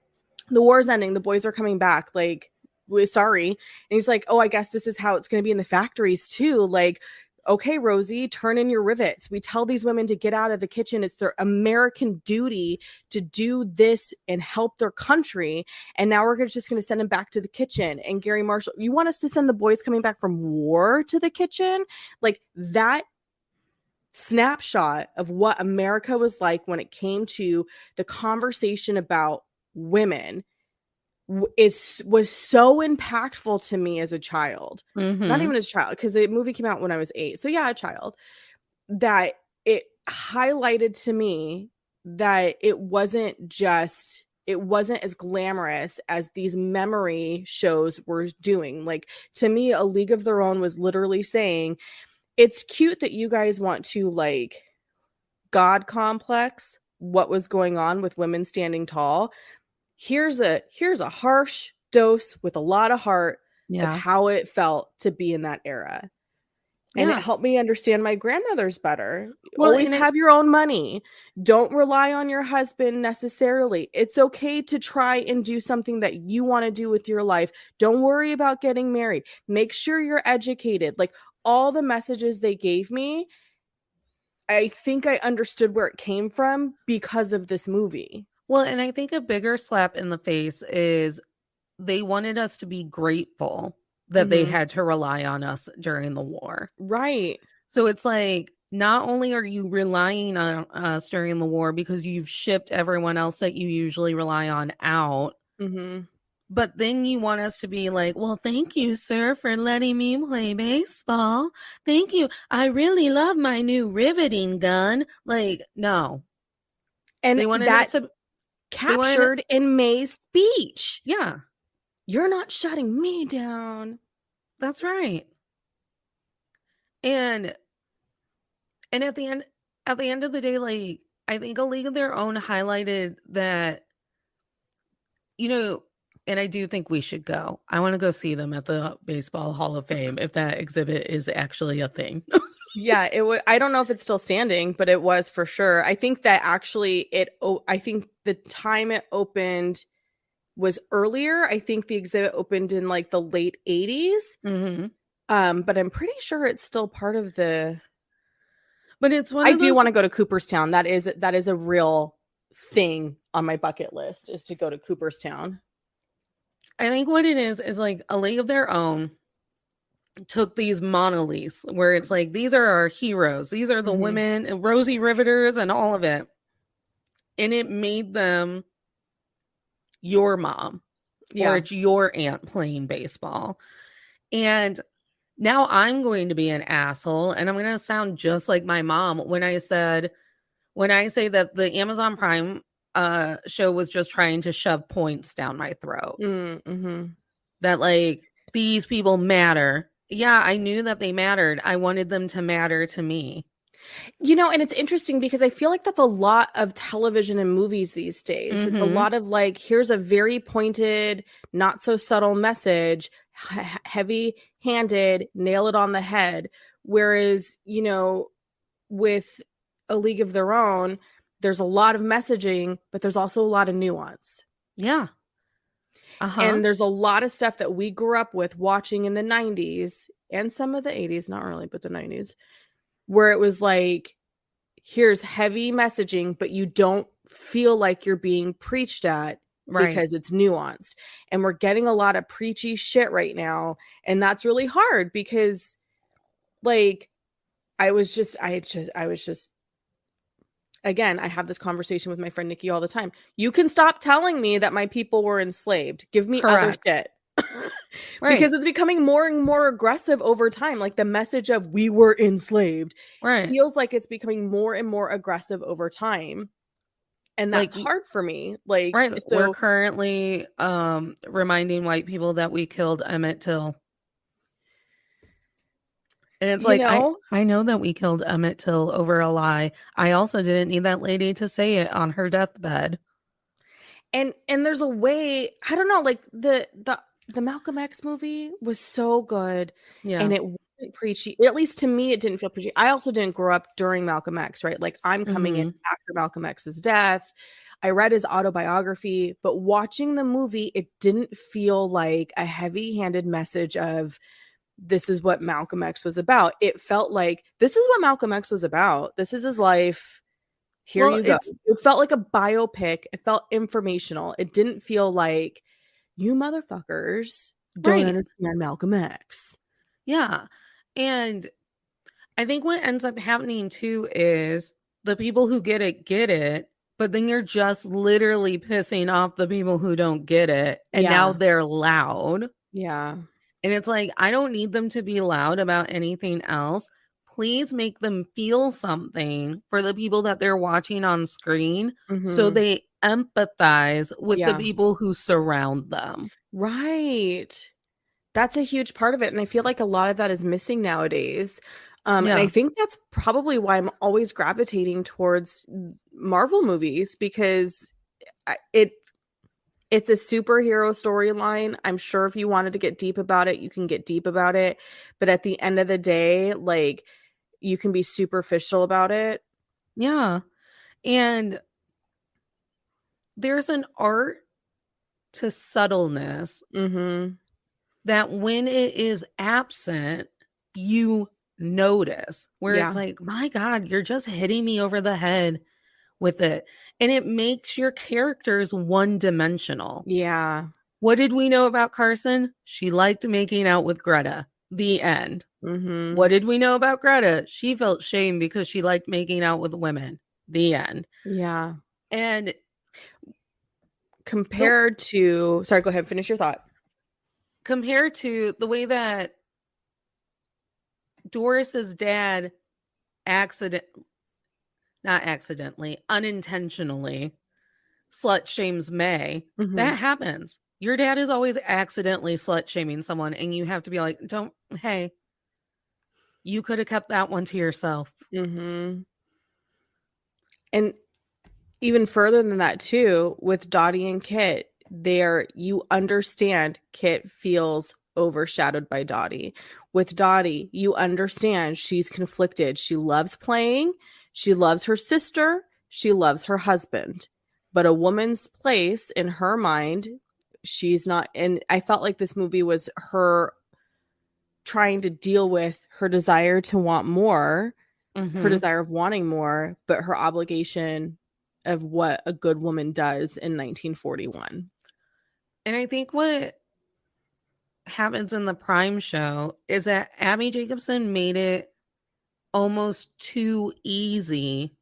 the war's ending, the boys are coming back, like, we're sorry. And he's like, oh, I guess this is how it's going to be in the factories too. Like, okay, Rosie, turn in your rivets. We tell these women to get out of the kitchen. It's their American duty to do this and help their country. And now we're just going to send them back to the kitchen. And Gary Marshall, you want us to send the boys coming back from war to the kitchen? Like, that snapshot of what America was like when it came to the conversation about women was so impactful to me as a child. Not even as a child, because the movie came out when I was 8. So yeah, a child. That it highlighted to me that it wasn't as glamorous as these memory shows were doing. Like, to me, A League of Their Own was literally saying, it's cute that you guys want to like God complex what was going on with women standing tall. Here's a harsh dose with a lot of heart of how it felt to be in that era. And it helped me understand my grandmothers better. Well, always have your own money. Don't rely on your husband necessarily. It's okay to try and do something that you want to do with your life. Don't worry about getting married. Make sure you're educated. Like, all the messages they gave me, I think I understood where it came from because of this movie. Well, and I think a bigger slap in the face is they wanted us to be grateful that they had to rely on us during the war. Right. So it's like, not only are you relying on us during the war because you've shipped everyone else that you usually rely on out, but then you want us to be like, well, thank you, sir, for letting me play baseball. Thank you. I really love my new riveting gun. Like, no. And they wanted us to captured in May's speech. Yeah. You're not shutting me down. That's right. And at the end of the day, like, I think A League of Their Own highlighted that, you know, and I do think we should go. I want to go see them at the Baseball Hall of Fame if that exhibit is actually a thing. Yeah, it was. I don't know if it's still standing, but it was for sure. I think that actually I think the time it opened was earlier. I think the exhibit opened in like the late 80s. But I'm pretty sure it's still part of the. But it's one. I do want to go to Cooperstown. That is a real thing on my bucket list, is to go to Cooperstown. I think what it is like A League of Their Own took these monoliths where it's like, these are our heroes. These are the women, Rosie Riveters and all of it. And it made them your mom, or it's your aunt playing baseball. And now I'm going to be an asshole, and I'm going to sound just like my mom when I say that the Amazon Prime show was just trying to shove points down my throat. That, like, these people matter. Yeah, I knew that they mattered. I wanted them to matter to me. You know, and it's interesting because I feel like that's a lot of television and movies these days. It's a lot of like, here's a very pointed, not so subtle message, heavy-handed, nail it on the head. Whereas, you know, with A League of Their Own, there's a lot of messaging, but there's also a lot of nuance. Yeah. And there's a lot of stuff that we grew up with watching in the 90s and some of the 80s, not really, but the 90s, where it was like, here's heavy messaging, but you don't feel like you're being preached at because it's nuanced. And we're getting a lot of preachy shit right now. And that's really hard because, like, I was just again, I have this conversation with my friend Nikki all the time. You can stop telling me that my people were enslaved. Give me other shit. Because it's becoming more and more aggressive over time. Like, the message of we were enslaved feels like it's becoming more and more aggressive over time. And that's like, hard for me. Like, so we're currently reminding white people that we killed Emmett Till. And it's like, I know that we killed Emmett Till over a lie. I also didn't need that lady to say it on her deathbed. And there's a way, I don't know, like the Malcolm X movie was so good. Yeah. And it wasn't preachy. At least to me, it didn't feel preachy. I also didn't grow up during Malcolm X, right? Like, I'm coming in after Malcolm X's death. I read his autobiography, but watching the movie, it didn't feel like a heavy-handed message of, this is what Malcolm X was about. It felt like, this is what Malcolm X was about. This is his life. Here you go. It felt like a biopic. It felt informational. It didn't feel like, you motherfuckers don't understand Malcolm X. Yeah. And I think what ends up happening too is the people who get it, but then you're just literally pissing off the people who don't get it. And now they're loud. Yeah. And it's like, I don't need them to be loud about anything else. Please make them feel something for the people that they're watching on screen, so they empathize with the people who surround them. Right. That's a huge part of it. And I feel like a lot of that is missing nowadays. And I think that's probably why I'm always gravitating towards Marvel movies, because It's a superhero storyline. I'm sure if you wanted to get deep about it, you can get deep about it. But at the end of the day, like, you can be superficial about it. Yeah. And there's an art to subtleness that when it is absent, you notice, where it's like, my God, you're just hitting me over the head with it. And it makes your characters one-dimensional. Yeah. What did we know about Carson? She liked making out with Greta. The end. What did we know about Greta? She felt shame because she liked making out with women. The end. Yeah. And compared to, sorry, go ahead, finish your thought. Compared to the way that Doris's dad unintentionally slut shames May. That happens. Your dad is always accidentally slut shaming someone, and you have to be like, hey, you could have kept that one to yourself. And even further than that too, with Dottie and Kit, you understand Kit feels overshadowed by Dottie. With Dottie, you understand she's conflicted. She loves playing, she loves her sister, she loves her husband, but a woman's place in her mind, she's not. And I felt like this movie was her trying to deal with her desire to want more, her desire of wanting more, but her obligation of what a good woman does in 1941. And I think what happens in the Prime show is that Abby Jacobson made it almost too easy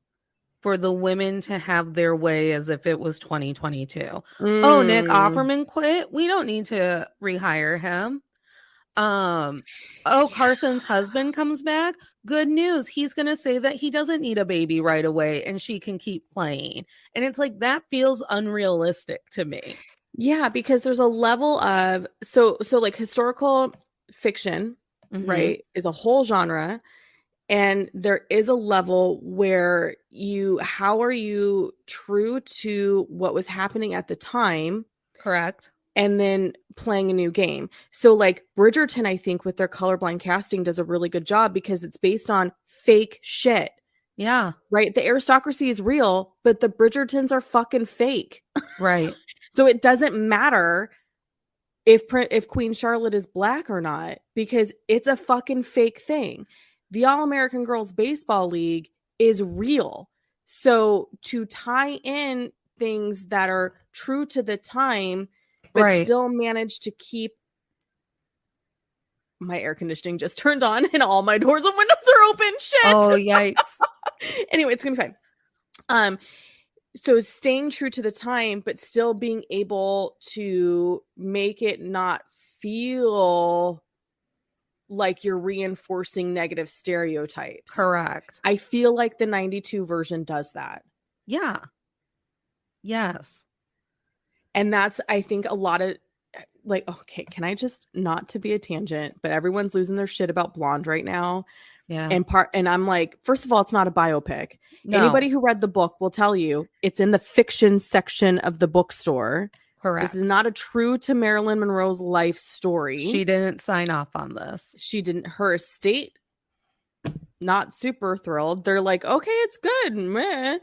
for the women to have their way as if it was 2022. Oh, Nick Offerman quit. We don't need to rehire him. Carson's husband comes back. Good news. He's going to say that he doesn't need a baby right away and she can keep playing. And it's like, that feels unrealistic to me. Yeah, because there's a level of, so like historical fiction, right, is a whole genre. And there is a level where how are you true to what was happening at the time? Correct. And then playing a new game. So like Bridgerton, I think with their colorblind casting does a really good job because it's based on fake shit. Yeah. Right. The aristocracy is real, but the Bridgertons are fucking fake. Right. So it doesn't matter if Queen Charlotte is black or not, because it's a fucking fake thing. The All-American Girls Baseball League is real. So to tie in things that are true to the time, but still manage to keep, my air conditioning just turned on and all my doors and windows are open. Shit. Oh, yikes. Anyway, it's gonna be fine. So staying true to the time, but still being able to make it not feel like you're reinforcing negative stereotypes. Correct. I feel like the 92 version does that. Yeah. Yes. And that's, I think, a lot of, like, okay, can I just, not to be a tangent, but everyone's losing their shit about Blonde right now. Yeah. And I'm like, first of all, it's not a biopic. No. Anybody who read the book will tell you it's in the fiction section of the bookstore. Correct. This is not a true to Marilyn Monroe's life story. She didn't sign off on this. She didn't. Her estate, not super thrilled. They're like, okay, it's good. Meh.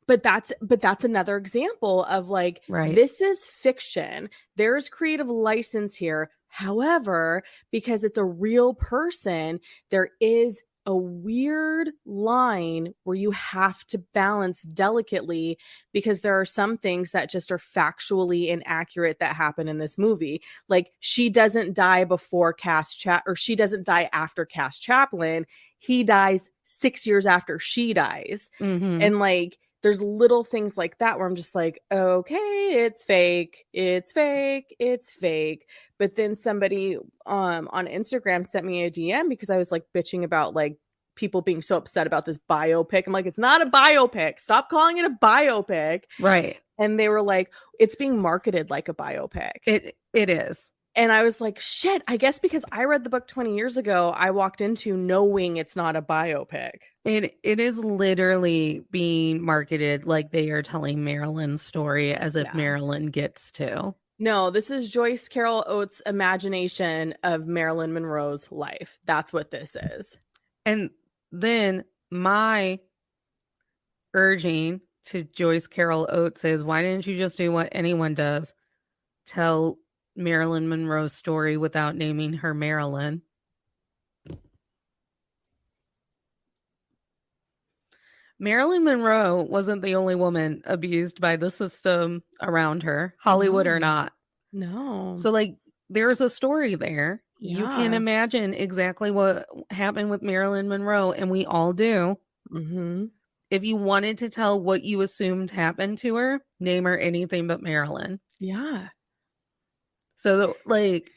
But that's another example of like, this is fiction. There's creative license here. However, because it's a real person, there is a weird line where you have to balance delicately, because there are some things that just are factually inaccurate that happen in this movie. Like, she doesn't die before or she doesn't die after Cass Chaplin. He dies 6 years after she dies. And like, there's little things like that where I'm just like, okay, it's fake. It's fake. It's fake. But then somebody on Instagram sent me a DM because I was like bitching about like people being so upset about this biopic. I'm like, it's not a biopic. Stop calling it a biopic. Right. And they were like, it's being marketed like a biopic. It is. And I was like, shit, I guess because I read the book 20 years ago, I walked into knowing it's not a biopic. It is literally being marketed like they are telling Marilyn's story as if Marilyn gets to. No, this is Joyce Carol Oates' imagination of Marilyn Monroe's life. That's what this is. And then my urging to Joyce Carol Oates is, why didn't you just do what anyone does? Tell Marilyn Monroe's story without naming her Marilyn. Marilyn Monroe wasn't the only woman abused by the system around her, Hollywood or not. No. So, like, there's a story there. Yeah. You can imagine exactly what happened with Marilyn Monroe, and we all do. Mm-hmm. If you wanted to tell what you assumed happened to her, name her anything but Marilyn. Yeah. So, like,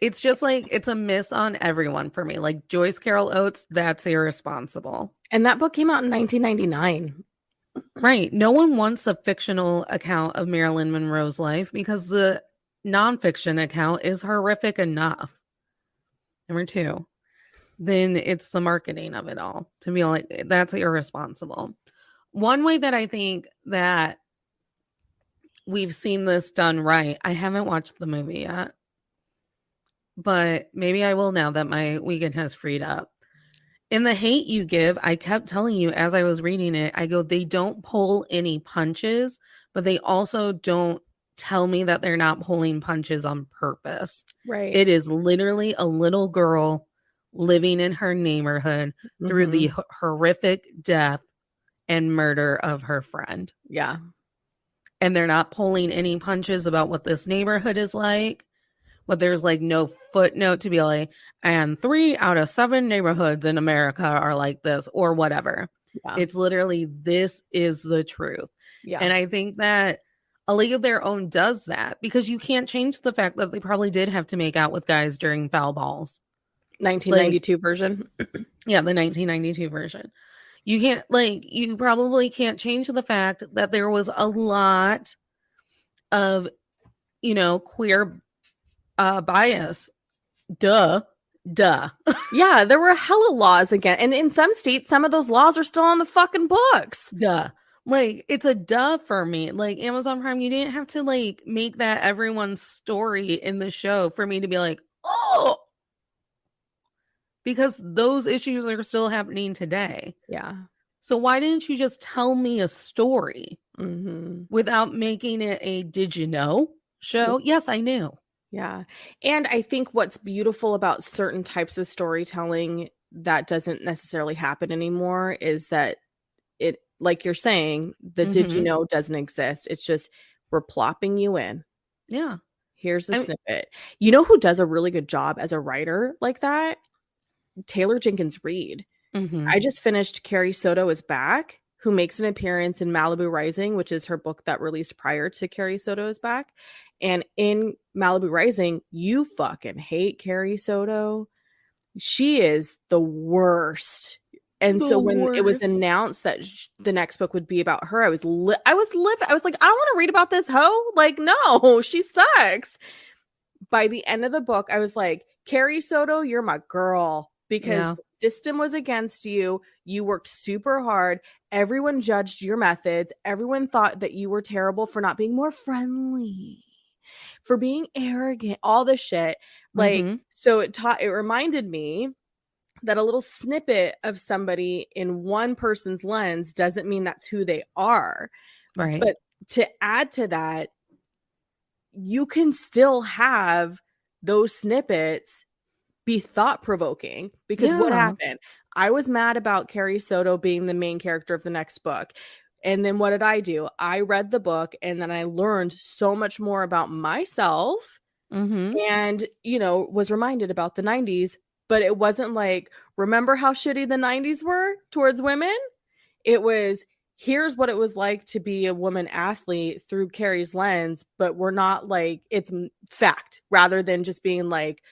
it's just like, it's a miss on everyone for me. Like, Joyce Carol Oates, that's irresponsible. And that book came out in 1999. Right. No one wants a fictional account of Marilyn Monroe's life because the nonfiction account is horrific enough. Number 2, then it's the marketing of it all to be like, that's irresponsible. One way that I think that we've seen this done right, I haven't watched the movie yet, but maybe I will now that my weekend has freed up. In The Hate U Give, I kept telling you as I was reading it, I go, they don't pull any punches, but they also don't tell me that they're not pulling punches on purpose. Right. It is literally a little girl living in her neighborhood through the horrific death and murder of her friend. Yeah. And they're not pulling any punches about what this neighborhood is like. But there's like no footnote to be like, and 3 out of 7 neighborhoods in America are like this or whatever. Yeah. It's literally, this is the truth. Yeah. And I think that A League of Their Own does that because you can't change the fact that they probably did have to make out with guys during foul balls. 1992 version. Yeah, the 1992 version. You can't, like, you probably can't change the fact that there was a lot of, you know, queer bias. Duh. Yeah, there were hella laws again. And in some states, some of those laws are still on the fucking books. Duh. Like, it's a duh for me. Like, Amazon Prime, you didn't have to, like, make that everyone's story in the show for me to be like, oh, because those issues are still happening today. Yeah. So why didn't you just tell me a story without making it a did you know show? Yes, I knew. Yeah. And I think what's beautiful about certain types of storytelling that doesn't necessarily happen anymore is that it, like you're saying, the did you know doesn't exist. It's just we're plopping you in. Yeah. Here's a snippet. You know who does a really good job as a writer like that? Taylor Jenkins Reid. I just finished Carrie Soto is Back, who makes an appearance in Malibu Rising, which is her book that released prior to Carrie Soto is Back. And in Malibu Rising, you fucking hate Carrie Soto. She is the worst. And so when it was announced that the next book would be about her, I was like, I don't want to read about this hoe. Like, no, she sucks. By the end of the book, I was like, Carrie Soto, you're my girl. Because the system was against you. You worked super hard. Everyone judged your methods. Everyone thought that you were terrible for not being more friendly, for being arrogant, all this shit. Like, so it reminded me that a little snippet of somebody in one person's lens doesn't mean that's who they are. Right. But to add to that, you can still have those snippets be thought-provoking, because what happened? I was mad about Carrie Soto being the main character of the next book. And then what did I do? I read the book and then I learned so much more about myself and, you know, was reminded about the 90s. But it wasn't like, remember how shitty the 90s were towards women? It was, here's what it was like to be a woman athlete through Carrie's lens, but we're not like, it's fact rather than just being like,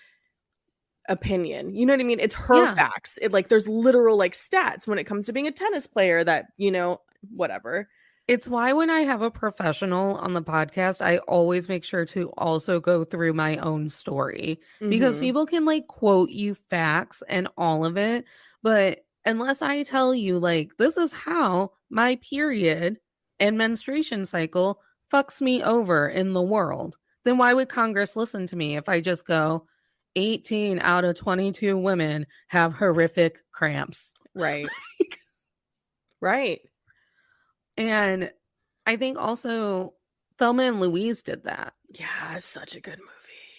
opinion. You know what I mean? It's her facts. It like there's literal like stats when it comes to being a tennis player that, you know, whatever. It's why when I have a professional on the podcast, I always make sure to also go through my own story because people can like quote you facts and all of it. But unless I tell you, like, this is how my period and menstruation cycle fucks me over in the world, then why would Congress listen to me if I just go 18 out of 22 women have horrific cramps? Right. Right. And I think also Thelma and Louise did that. Yeah, it's such a good movie.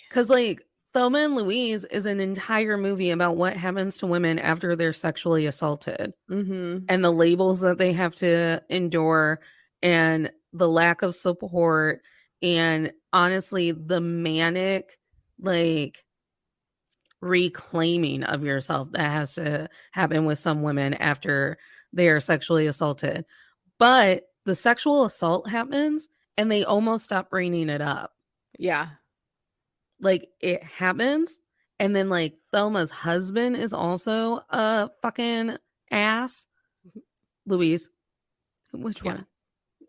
Because, like, Thelma and Louise is an entire movie about what happens to women after they're sexually assaulted and the labels that they have to endure and the lack of support and honestly the manic, like, reclaiming of yourself that has to happen with some women after they are sexually assaulted. But the sexual assault happens and they almost stop bringing it up. Yeah. Like, it happens. And then, like, Thelma's husband is also a fucking ass. Louise. Which one?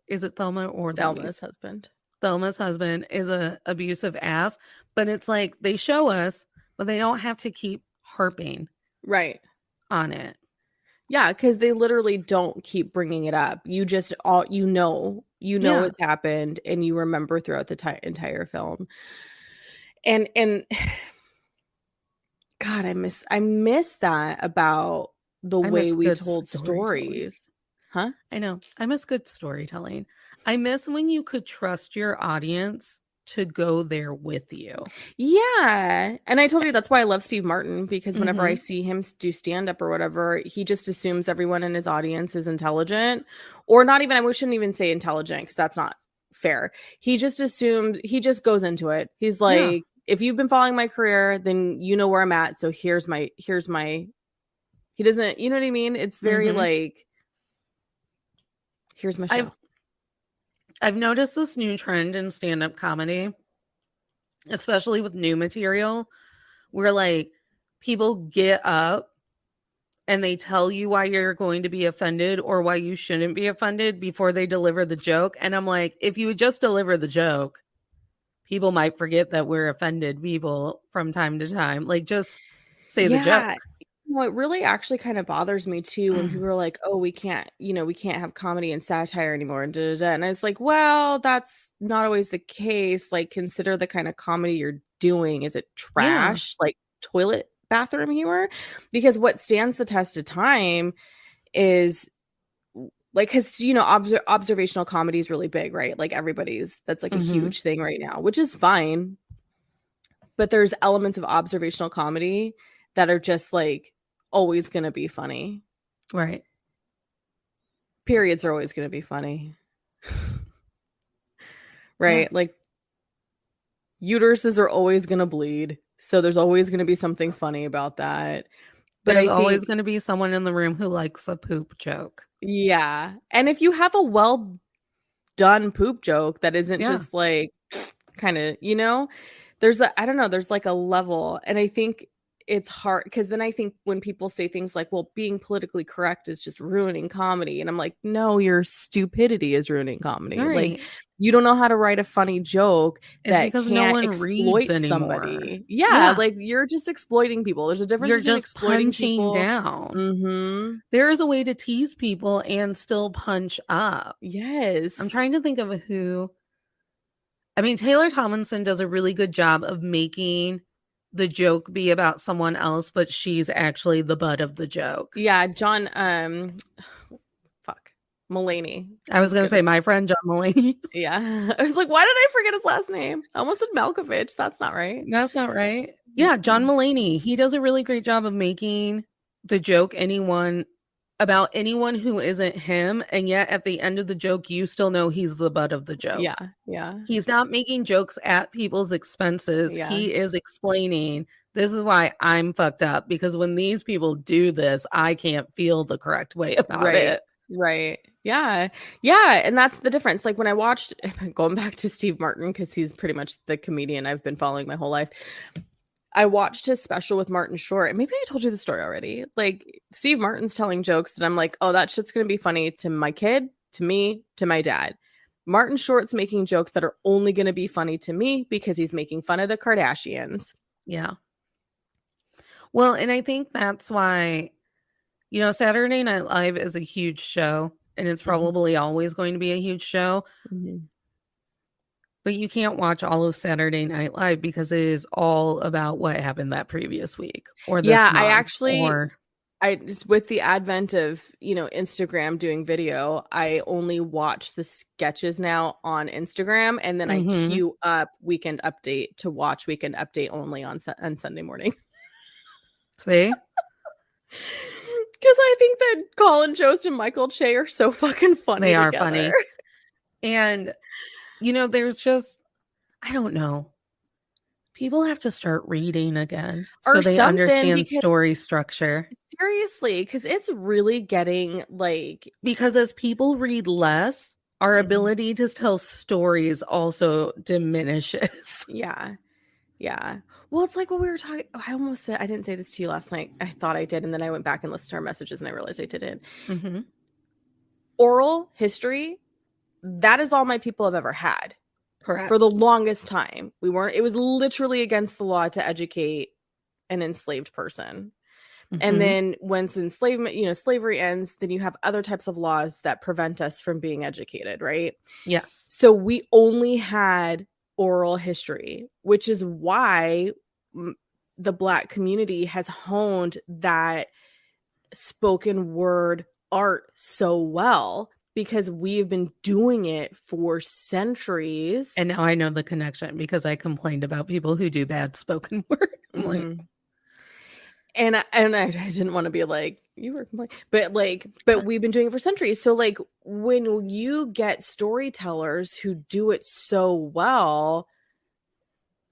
Is it Thelma or Thelma's Louise? husband. Thelma's husband is a abusive ass. But it's like they show us, but they don't have to keep harping on it. Yeah, because they literally don't keep bringing it up. You just you know it's happened, and you remember throughout the entire film. And God, I miss that about the way we told stories. Huh? I know. I miss good storytelling. I miss when you could trust your audience to go there with you. Yeah. And I told you that's why I love Steve Martin, because whenever I see him do stand-up or whatever, he just assumes everyone in his audience is intelligent, or not even, we shouldn't even say intelligent because that's not fair. He just assumed, he just goes into it. He's like, if you've been following my career, then you know where I'm at. So here's my, he doesn't, you know what I mean? It's very like, here's my show. I've noticed this new trend in stand-up comedy, especially with new material, where like people get up and they tell you why you're going to be offended or why you shouldn't be offended before they deliver the joke. And I'm like, if you would just deliver the joke, people might forget that we're offended people from time to time. Like, just say the joke. Well, it really actually kind of bothers me too when people are like, oh, we can't have comedy and satire anymore and And I was like, well, that's not always the case. Like, consider the kind of comedy you're doing. Is it trash? Like toilet bathroom humor? Because what stands the test of time is like, because observational comedy is really big, right? Like that's like a huge thing right now, which is fine. But there's elements of observational comedy that are just like always going to be funny. Right. Periods are always going to be funny. Right? Yeah. Like uteruses are always going to bleed. So there's always going to be something funny about that. But there's always going to be someone in the room who likes a poop joke. Yeah. And if you have a well done poop joke that isn't just like kind of, there's there's like a level. And I think it's hard because then I think when people say things like, well, being politically correct is just ruining comedy. And I'm like, no, your stupidity is ruining comedy. Right. Like, you don't know how to write a funny joke that can't no one exploit somebody. Yeah, like you're just exploiting people. There's a difference between exploiting people. Down. There is a way to tease people and still punch up. Yes. I'm trying to think of who. I mean, Taylor Tomlinson does a really good job of making the joke be about someone else, but she's actually the butt of the joke. Yeah, John Mulaney. I was gonna say my friend John Mulaney. Yeah. I was like, why did I forget his last name? I almost said Malkovich. That's not right. That's not right. Yeah, John Mulaney. He does a really great job of making the joke about anyone who isn't him, and yet at the end of the joke you still know he's the butt of the joke. Yeah. He's not making jokes at people's expenses. He is explaining, this is why I'm fucked up, because when these people do this, I can't feel the correct way about it. Right. Yeah. And that's the difference. Like when I watched, going back to Steve Martin, because he's pretty much the comedian I've been following my whole life. I watched his special with Martin Short, and maybe I told you the story already. Like Steve Martin's telling jokes that I'm like, oh, that shit's going to be funny to my kid, to me, to my dad. Martin Short's making jokes that are only going to be funny to me because he's making fun of the Kardashians. Yeah. Well, and I think that's why, Saturday Night Live is a huge show, and it's probably always going to be a huge show. But you can't watch all of Saturday Night Live because it is all about what happened that previous week or this month. I actually, I just, with the advent of, Instagram doing video, I only watch the sketches now on Instagram, and then I queue up Weekend Update to watch Weekend Update only on Sunday morning. See? Because I think that Colin Jost and Michael Che are so fucking funny. They are funny. And, there's just, I don't know. People have to start reading again so they understand story structure. Seriously, because it's really getting like... Because as people read less, our ability to tell stories also diminishes. Yeah. Well, it's like what we were talking... I almost said... I didn't say this to you last night. I thought I did, and then I went back and listened to our messages, and I realized I didn't. Oral history, that is all my people have ever had. Correct. For the longest time. It was literally against the law to educate an enslaved person. And then once enslavement, slavery ends, then you have other types of laws that prevent us from being educated, right? Yes. So we only had oral history, which is why the Black community has honed that spoken word art so well, because we've been doing it for centuries. And now I know the connection because I complained about people who do bad spoken word. I'm like, and I didn't want to be like, you were complaining, but we've been doing it for centuries. So like when you get storytellers who do it so well,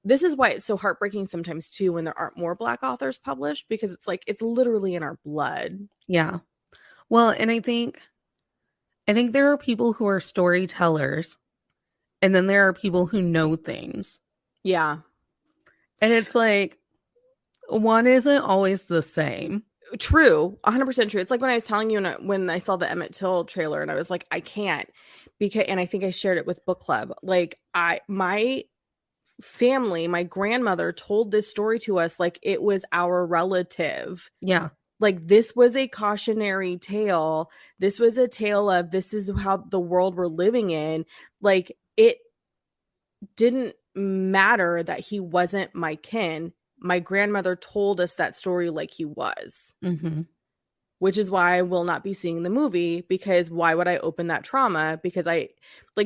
this is why it's so heartbreaking sometimes too when there aren't more Black authors published, because it's like it's literally in our blood. Yeah. Well, and I think there are people who are storytellers, and then there are people who know things. Yeah. And it's like, one isn't always the same. True. 100% true. It's like when I was telling you when I saw the Emmett Till trailer, and I was like, I can't, because, and I think I shared it with book club. Like my family, my grandmother told this story to us like it was our relative. Yeah. Like this was a cautionary tale. This was a tale of this is how the world we're living in. Like it didn't matter that he wasn't my kin. My grandmother told us that story like he was. Which is why I will not be seeing the movie, because why would I open that trauma? Because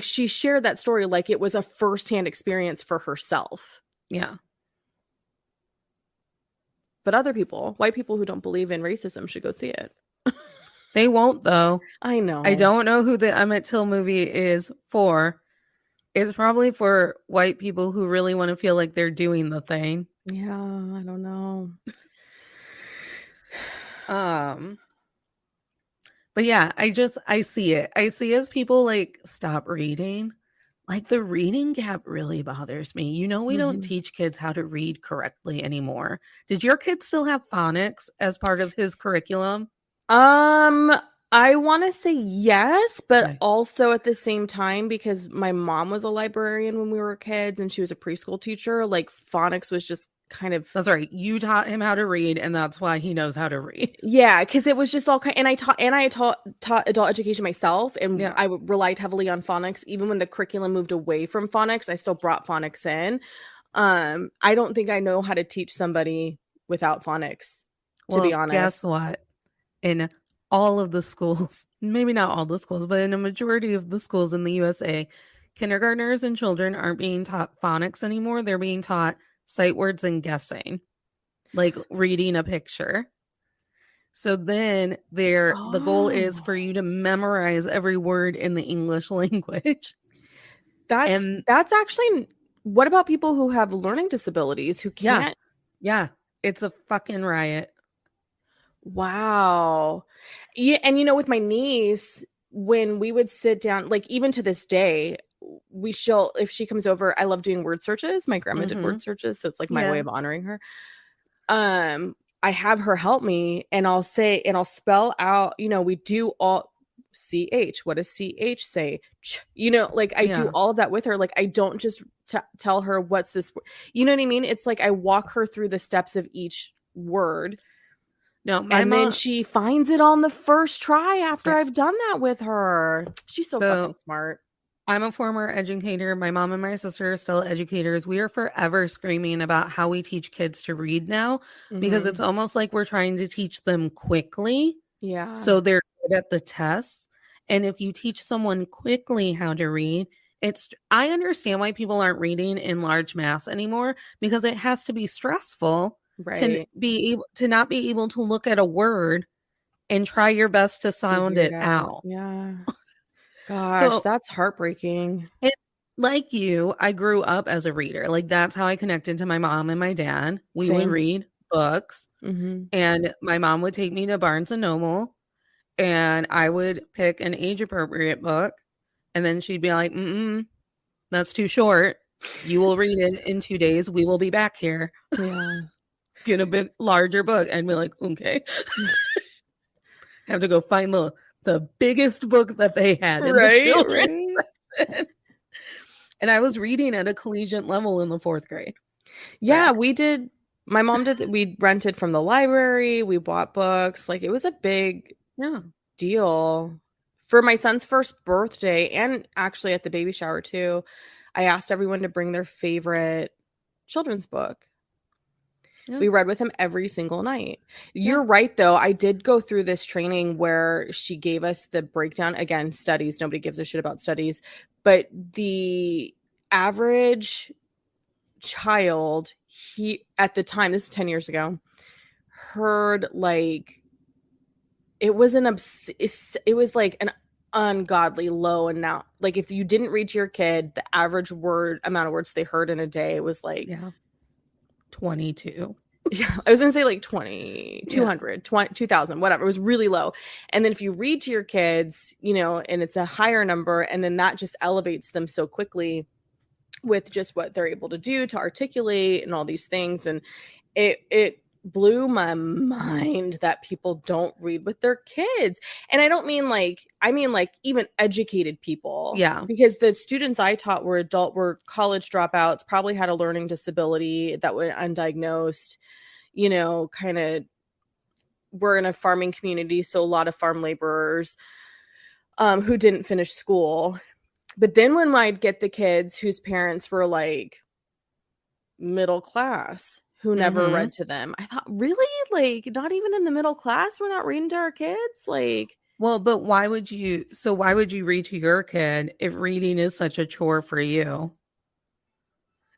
she shared that story like it was a firsthand experience for herself. Yeah. But other people, white people who don't believe in racism, should go see it. They won't, though. I know. I don't know who the Emmett Till movie is for. It's probably for white people who really want to feel like they're doing the thing. Yeah, I don't know. But yeah, I see it. I see as people like stop reading. Like the reading gap really bothers me. We don't teach kids how to read correctly anymore. Did your kid still have phonics as part of his curriculum? I want to say yes, but also at the same time, because my mom was a librarian when we were kids and she was a preschool teacher, like phonics was just kind of... That's right. You taught him how to read, and that's why he knows how to read. Yeah, because it was just all kind... And I taught adult education myself, and I relied heavily on phonics. Even when the curriculum moved away from phonics, I still brought phonics in. I don't think I know how to teach somebody without phonics, to be honest. Guess what? In all of the schools, maybe not all the schools, but in a majority of the schools in the USA, kindergartners and children aren't being taught phonics anymore. They're being taught sight words and guessing, like reading a picture. So then the goal is for you to memorize every word in the English language. That's actually... What about people who have learning disabilities who can't? Yeah. It's a fucking riot. Wow. Yeah, and with my niece, when we would sit down, like even to this day, if she comes over, I love doing word searches. My grandma did word searches, so it's like my way of honoring her. I have her help me, and I'll spell out, we do all CH. What does CH say? You know, like I do all of that with her. Like I don't just tell her what's this. You know what I mean? It's like I walk her through the steps of each word. No, and then she finds it on the first try after I've done that with her. She's so fucking smart. I'm a former educator. My mom and my sister are still educators. We are forever screaming about how we teach kids to read now because it's almost like we're trying to teach them quickly. Yeah. So they're good at the tests. And if you teach someone quickly how to read, I understand why people aren't reading in large mass anymore because it has to be stressful to not be able to look at a word and try your best to sound it out. Yeah. Gosh, that's heartbreaking. And like you, I grew up as a reader. Like that's how I connected to my mom and my dad. We would read books, and my mom would take me to Barnes and Noble, and I would pick an age appropriate book, and then she'd be like, that's too short. You will read it in 2 days. We will be back here. Yeah. Get a bit larger book. And be like, okay. Have to go find the biggest book that they had in the children's section. And I was reading at a collegiate level in the 4th grade. Yeah, we did. My mom did. We rented from the library. We bought books. Like it was a big deal. For my son's first birthday and actually at the baby shower too, I asked everyone to bring their favorite children's book. Yeah. We read with him every single night. You're right, though. I did go through this training where she gave us the breakdown. Again, studies. Nobody gives a shit about studies. But the average child, at the time, this is 10 years ago, heard like it was like an ungodly low amount. Like if you didn't read to your kid, the average amount of words they heard in a day was like 22. Yeah, I was gonna say like 20, 200, 2,000, whatever. It was really low. And then if you read to your kids, you know, and it's a higher number, and then that just elevates them so quickly with just what they're able to do to articulate and all these things. And it blew my mind that people don't read with their kids. And I don't mean I mean even educated people. Yeah. Because the students I taught were college dropouts, probably had a learning disability that went undiagnosed, you know, kind of we're in a farming community. So a lot of farm laborers who didn't finish school. But then when I'd get the kids whose parents were like middle class, who never read to them, I thought, really? Like, not even in the middle class, we're not reading to our kids? Like, well, but why would you read to your kid if reading is such a chore for you?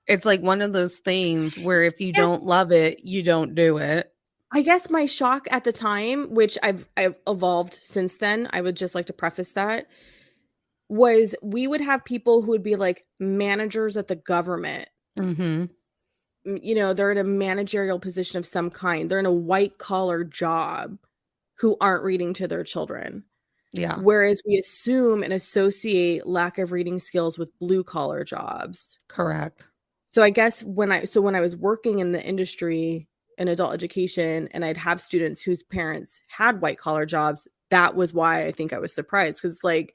It's like one of those things where if you don't love it, you don't do it. I guess my shock at the time, which I've evolved since then, I would just like to preface that, was we would have people who would be like managers at the government. You know, they're in a managerial position of some kind. They're in a white collar job who aren't reading to their children. Yeah. Whereas we assume and associate lack of reading skills with blue collar jobs. Correct. So I guess when I was working in the industry in adult education and I'd have students whose parents had white collar jobs, that was why I think I was surprised. Because like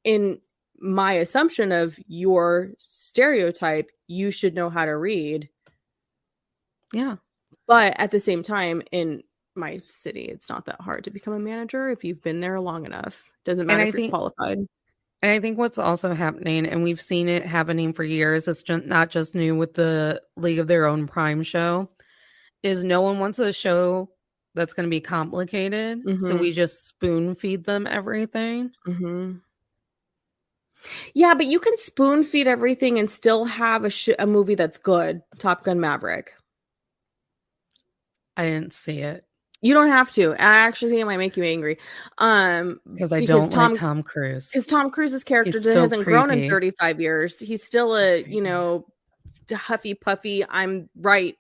in my assumption of your stereotype, you should know how to read. Yeah. But at the same time, in my city, it's not that hard to become a manager if you've been there long enough. Doesn't matter if you're qualified. And I think what's also happening, and we've seen it happening for years, it's not just new with the League of Their Own Prime show, is no one wants a show that's going to be complicated. So we just spoon feed them everything. Yeah, but you can spoon feed everything and still have a movie that's good. Top Gun Maverick. I didn't see it. You don't have to. I actually think it might make you angry. Because I don't like Tom Cruise. Because Tom Cruise's character hasn't grown in 35 years. He's still a, you know, huffy puffy, I'm right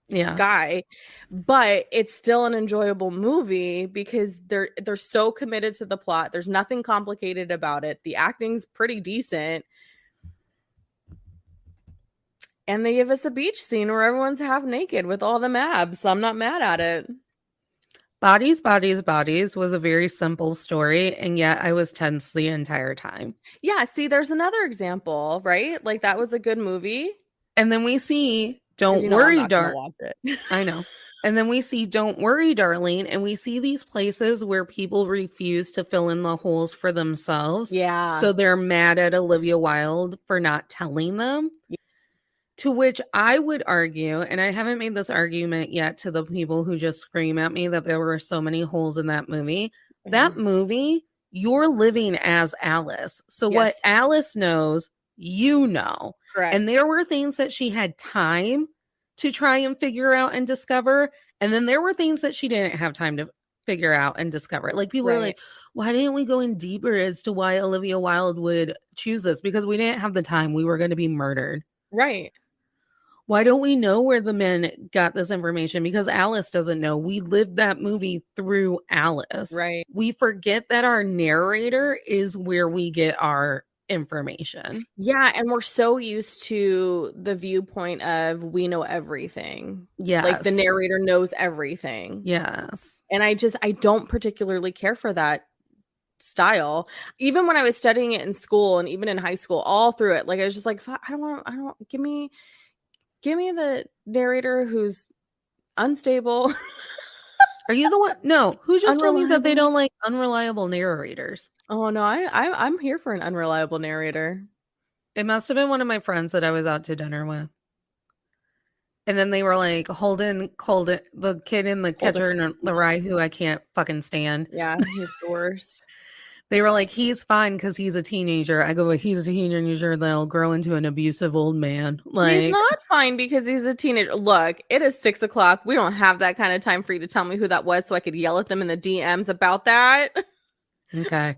guy. But it's still an enjoyable movie because they're so committed to the plot. There's nothing complicated about it. The acting's pretty decent. And they give us a beach scene where everyone's half naked with all them abs. So I'm not mad at it. Bodies, Bodies, Bodies was a very simple story, and yet I was tense the entire time. Yeah, see, there's another example, right? Like that was a good movie. And then we see Don't I'm Worry, not gonna watch it. I know. And then we see Don't Worry, Darling, and we see these places where people refuse to fill in the holes for themselves. Yeah. So they're mad at Olivia Wilde for not telling them. Yeah. To which I would argue, and I haven't made this argument yet to the people who just scream at me that there were so many holes in that movie. Mm-hmm. That movie, you're living as Alice. So what Alice knows, you know. Correct. And there were things that she had time to try and figure out and discover. And then there were things that she didn't have time to figure out and discover. Like people were like, why didn't we go in deeper as to why Olivia Wilde would choose this? Because we didn't have the time. We were going to be murdered. Right. Why don't we know where the men got this information? Because Alice doesn't know. We lived that movie through Alice. Right. We forget that our narrator is where we get our information. Yeah, and we're so used to the viewpoint of we know everything. Yes. Like the narrator knows everything. Yes. And I don't particularly care for that style. Even when I was studying it in school and even in high school, all through it, like I was just like, I don't give me the narrator who's unstable. Are you the one? No, who just told me that they don't like unreliable narrators? Oh no, I'm here for an unreliable narrator. It must have been one of my friends that I was out to dinner with. And then they were like, Holden, the kid in the Catcher in the Rye who I can't fucking stand. Yeah, he's the worst. They were like, he's fine because he's a teenager. I go, he's a teenager that'll grow into an abusive old man. Like, he's not fine because he's a teenager. Look, it is 6:00. We don't have that kind of time for you to tell me who that was so I could yell at them in the DMs about that. Okay.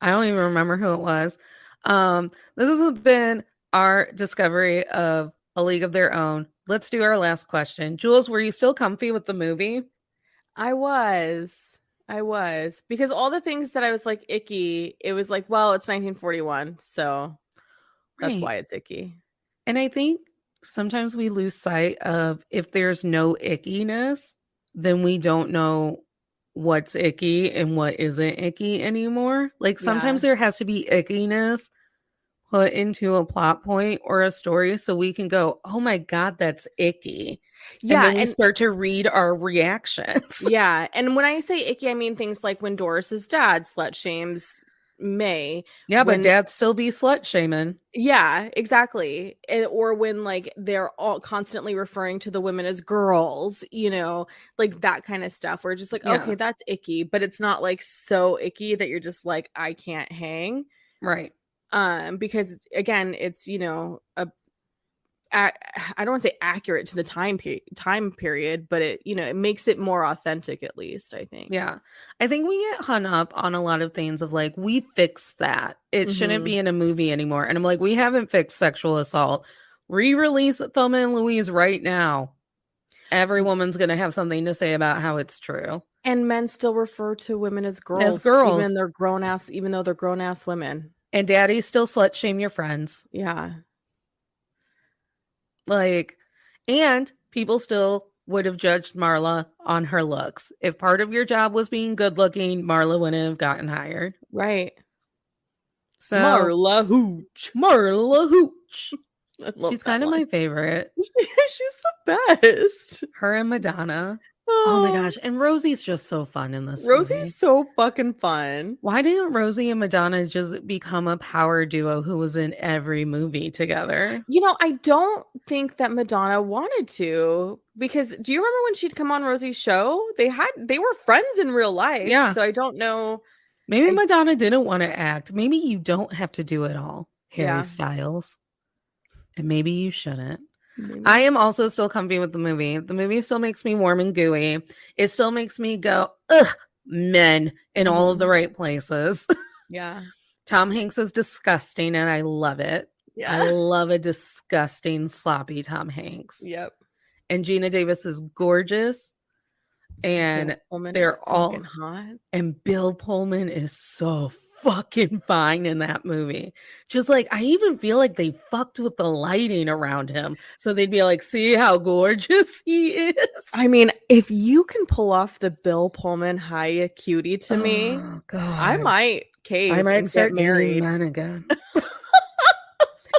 I don't even remember who it was. This has been our discovery of A League of Their Own. Let's do our last question. Jules, were you still comfy with the movie? I was. Because all the things that I was like icky, it was like, well, it's 1941. So that's why it's icky. And I think sometimes we lose sight of if there's no ickiness, then we don't know what's icky and what isn't icky anymore. Like sometimes there has to be ickiness put into a plot point or a story so we can go, oh my God, that's icky. Yeah. And then we start to read our reactions. Yeah. And when I say icky, I mean things like when Doris's dad slut shames May. Yeah, but dad still be slut shaming. Yeah, exactly. Or when like they're all constantly referring to the women as girls, you know, like that kind of stuff. We're just like, okay, that's icky, but it's not like so icky that you're just like, I can't hang. Right. Because again, it's, you know, I don't want to say accurate to the time period, but it, you know, it makes it more authentic, at least, I think. Yeah. I think we get hung up on a lot of things of like, we fixed that. It shouldn't be in a movie anymore. And I'm like, we haven't fixed sexual assault. Re-release Thelma and Louise right now. Every woman's going to have something to say about how it's true. And men still refer to women as girls. Even though they're grown-ass women. And daddy still slut shame your friends. Yeah. Like, and people still would have judged Marla on her looks. If part of your job was being good looking, Marla wouldn't have gotten hired. Right. So Marla Hooch. She's kind of my favorite. She's the best. Her and Madonna. Oh my gosh. And Rosie's just so fun in this Rosie's movie. so fucking fun. Why didn't Rosie and Madonna just become a power duo who was in every movie together? You know, I don't think that Madonna wanted to, because do you remember when she'd come on Rosie's show? They were friends in real life. Yeah. So I don't know. Maybe Madonna didn't want to act. Maybe you don't have to do it all, Harry Styles. And maybe you shouldn't. Maybe. I am also still comfy with the movie. The movie still makes me warm and gooey. It still makes me go, ugh, men in all of the right places. Yeah. Tom Hanks is disgusting and I love it. Yeah. I love a disgusting, sloppy Tom Hanks. Yep. And Gina Davis is gorgeous. And Pullman they're all hot. And Bill Pullman is so fucking fine in that movie. Just like, I even feel like they fucked with the lighting around him. So they'd be like, see how gorgeous he is. I mean, if you can pull off the Bill Pullman high acuity to me, God. I might cave. I might and start get married. dating men again.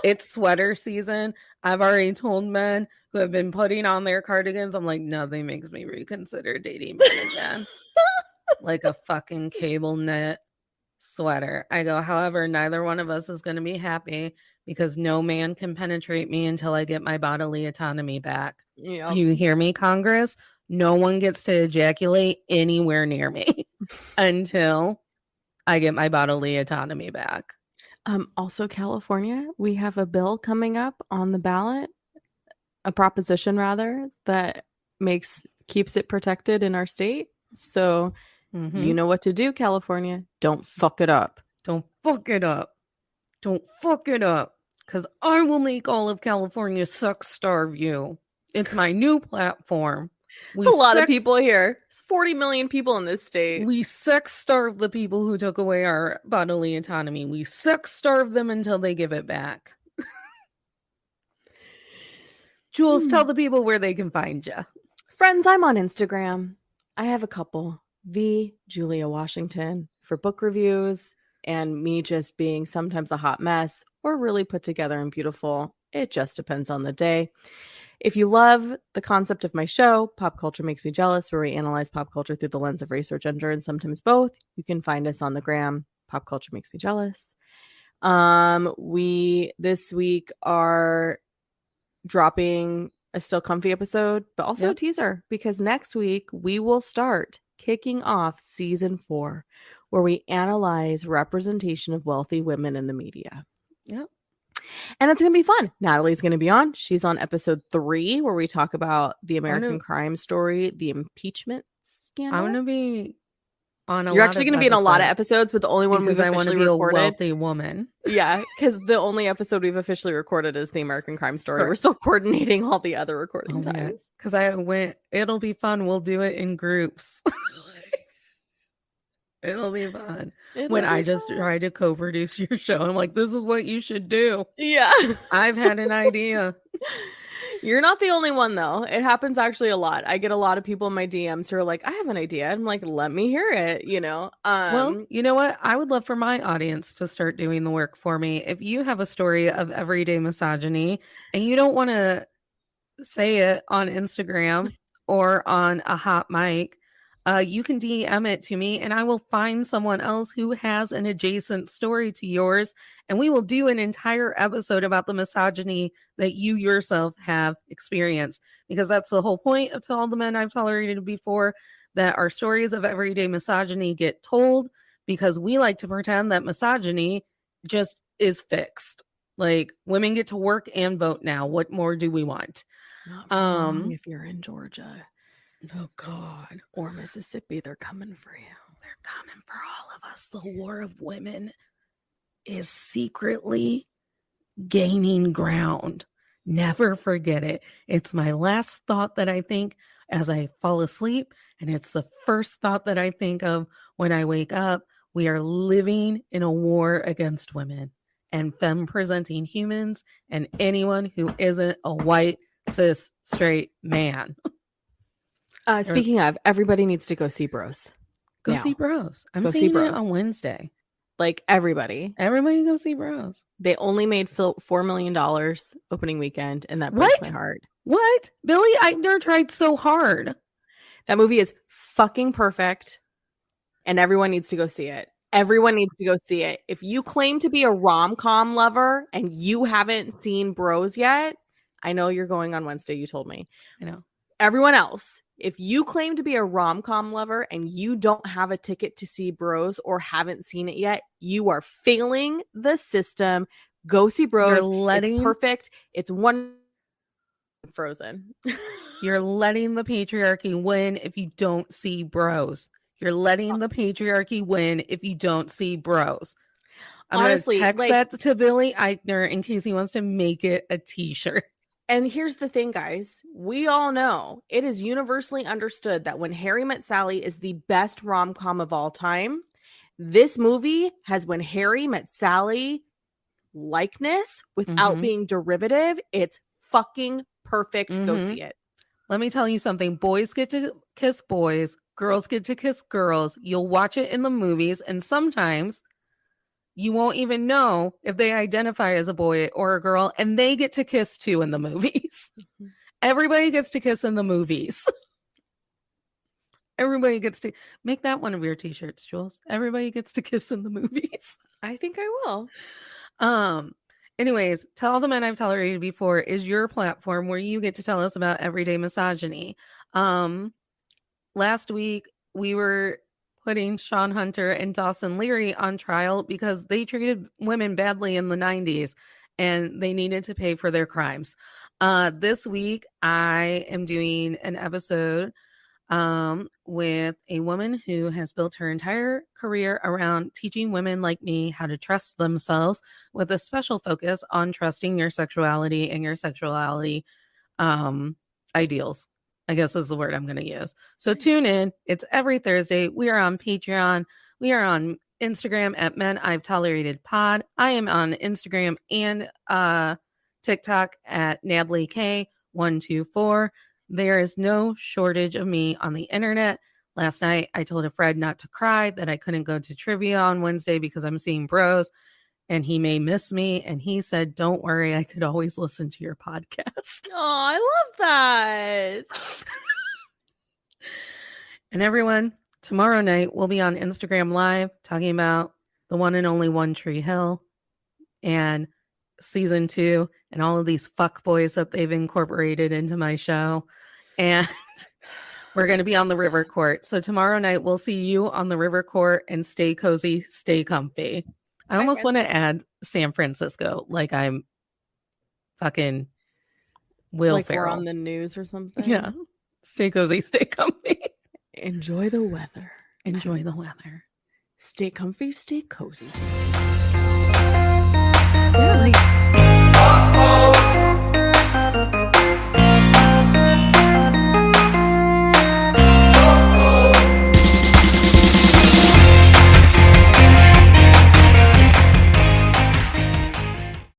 It's sweater season. I've already told men who have been putting on their cardigans, I'm like, nothing makes me reconsider dating men again. Like a fucking cable knit sweater. I go, however, neither one of us is going to be happy because no man can penetrate me until I get my bodily autonomy back. Yep. Do you hear me, Congress? No one gets to ejaculate anywhere near me until I get my bodily autonomy back. Also, California, we have a bill coming up on the ballot, a proposition rather, that keeps it protected in our state. So you know what to do, California. Don't fuck it up. Don't fuck it up. Don't fuck it up. Because I will make all of California suck starve you. It's my new platform. There's a lot of people here. There's 40 million people in this state. We sex starve the people who took away our bodily autonomy. We sex starve them until they give it back. Jules, tell the people where they can find you. Friends, I'm on Instagram. I have a couple. The Julia Washington for book reviews and me just being sometimes a hot mess or really put together and beautiful. It just depends on the day. If you love the concept of my show, Pop Culture Makes Me Jealous, where we analyze pop culture through the lens of race or gender and sometimes both, you can find us on the gram. Pop Culture Makes Me Jealous. We this week are dropping a Still Comfy episode, but also a teaser, because next week we will start kicking off season 4, where we analyze representation of wealthy women in the media. Yep. And it's going to be fun. Natalie's going to be on. She's on episode 3, where we talk about the American crime story, the impeachment scandal. I'm going to be on You're actually going to be in a lot of episodes, but the only one we've officially recorded. A wealthy woman. Yeah, because the only episode we've officially recorded is the American crime story. Correct. We're still coordinating all the other recording times. Because it'll be fun. We'll do it in groups. It'll be fun. I just try to co-produce your show, I'm like, this is what you should do. Yeah. I've had an idea. You're not the only one, though. It happens actually a lot. I get a lot of people in my DMs who are like, I have an idea. I'm like, let me hear it, Well, you know what? I would love for my audience to start doing the work for me. If you have a story of everyday misogyny and you don't want to say it on Instagram or on a hot mic, you can DM it to me and I will find someone else who has an adjacent story to yours. And we will do an entire episode about the misogyny that you yourself have experienced. Because that's the whole point of To All the Men I've Tolerated Before, that our stories of everyday misogyny get told, because we like to pretend that misogyny just is fixed. Like, women get to work and vote now. What more do we want? Not for long if you're in Georgia. Oh, God. Or Mississippi, they're coming for you. They're coming for all of us. The war of women is secretly gaining ground. Never forget it. It's my last thought that I think as I fall asleep, and it's the first thought that I think of when I wake up. We are living in a war against women and femme-presenting humans and anyone who isn't a white, cis, straight man. Speaking of, everybody needs to go see Bros. Go see Bros. I'm seeing it on Wednesday. Like, everybody go see Bros. They only made $4 million opening weekend, and that breaks my heart. What? Billy Eichner tried so hard. That movie is fucking perfect, and everyone needs to go see it. Everyone needs to go see it. If you claim to be a rom-com lover and you haven't seen Bros yet, I know you're going on Wednesday, you told me. I know. Everyone else, if you claim to be a rom-com lover and you don't have a ticket to see Bros or haven't seen it yet, you are failing the system. Go see Bros. It's perfect. It's one Frozen. You're letting the patriarchy win if you don't see Bros. You're letting the patriarchy win if you don't see Bros. I'm honestly going to text that to Billy Eichner in case he wants to make it a t-shirt. And here's the thing, guys. We all know it is universally understood that When Harry Met Sally is the best rom-com of all time. This movie has When Harry Met Sally likeness without being derivative. It's fucking perfect. Go see it. Let me tell you something. Boys get to kiss boys. Girls get to kiss girls. You'll watch it in the movies, and sometimes you won't even know if they identify as a boy or a girl, and they get to kiss too in the movies. Everybody gets to kiss in the movies. Everybody gets to make that one of your t-shirts, Jules. Everybody gets to kiss in the movies. I think I will. Anyways, Tell the Men I've Tolerated Before is your platform where you get to tell us about everyday misogyny. Last week we were putting Sean Hunter and Dawson Leary on trial because they treated women badly in the 90s and they needed to pay for their crimes. This week I am doing an episode with a woman who has built her entire career around teaching women like me how to trust themselves, with a special focus on trusting your sexuality and your sexuality ideals, I guess is the word I'm going to use. So tune in. It's every Thursday. We are on Patreon. We are on Instagram at Men I've Tolerated Pod. I am on Instagram and TikTok at Natalie K124. There is no shortage of me on the internet. Last night, I told a Fred not to cry, that I couldn't go to trivia on Wednesday because I'm seeing bros and he may miss me. And he said, don't worry, I could always listen to your podcast. Oh, I love that. And everyone, tomorrow night, we'll be on Instagram Live talking about the one and only One Tree Hill and season 2 and all of these fuck boys that they've incorporated into my show. And we're going to be on the River Court. So tomorrow night we'll see you on the River Court, and stay cozy, stay comfy. I almost want to add San Francisco, like I'm fucking Will like Ferrell. We're on the news or something. Yeah. Stay cozy, stay comfy. Enjoy the weather. Enjoy the weather. Stay comfy, stay cozy. Yeah, like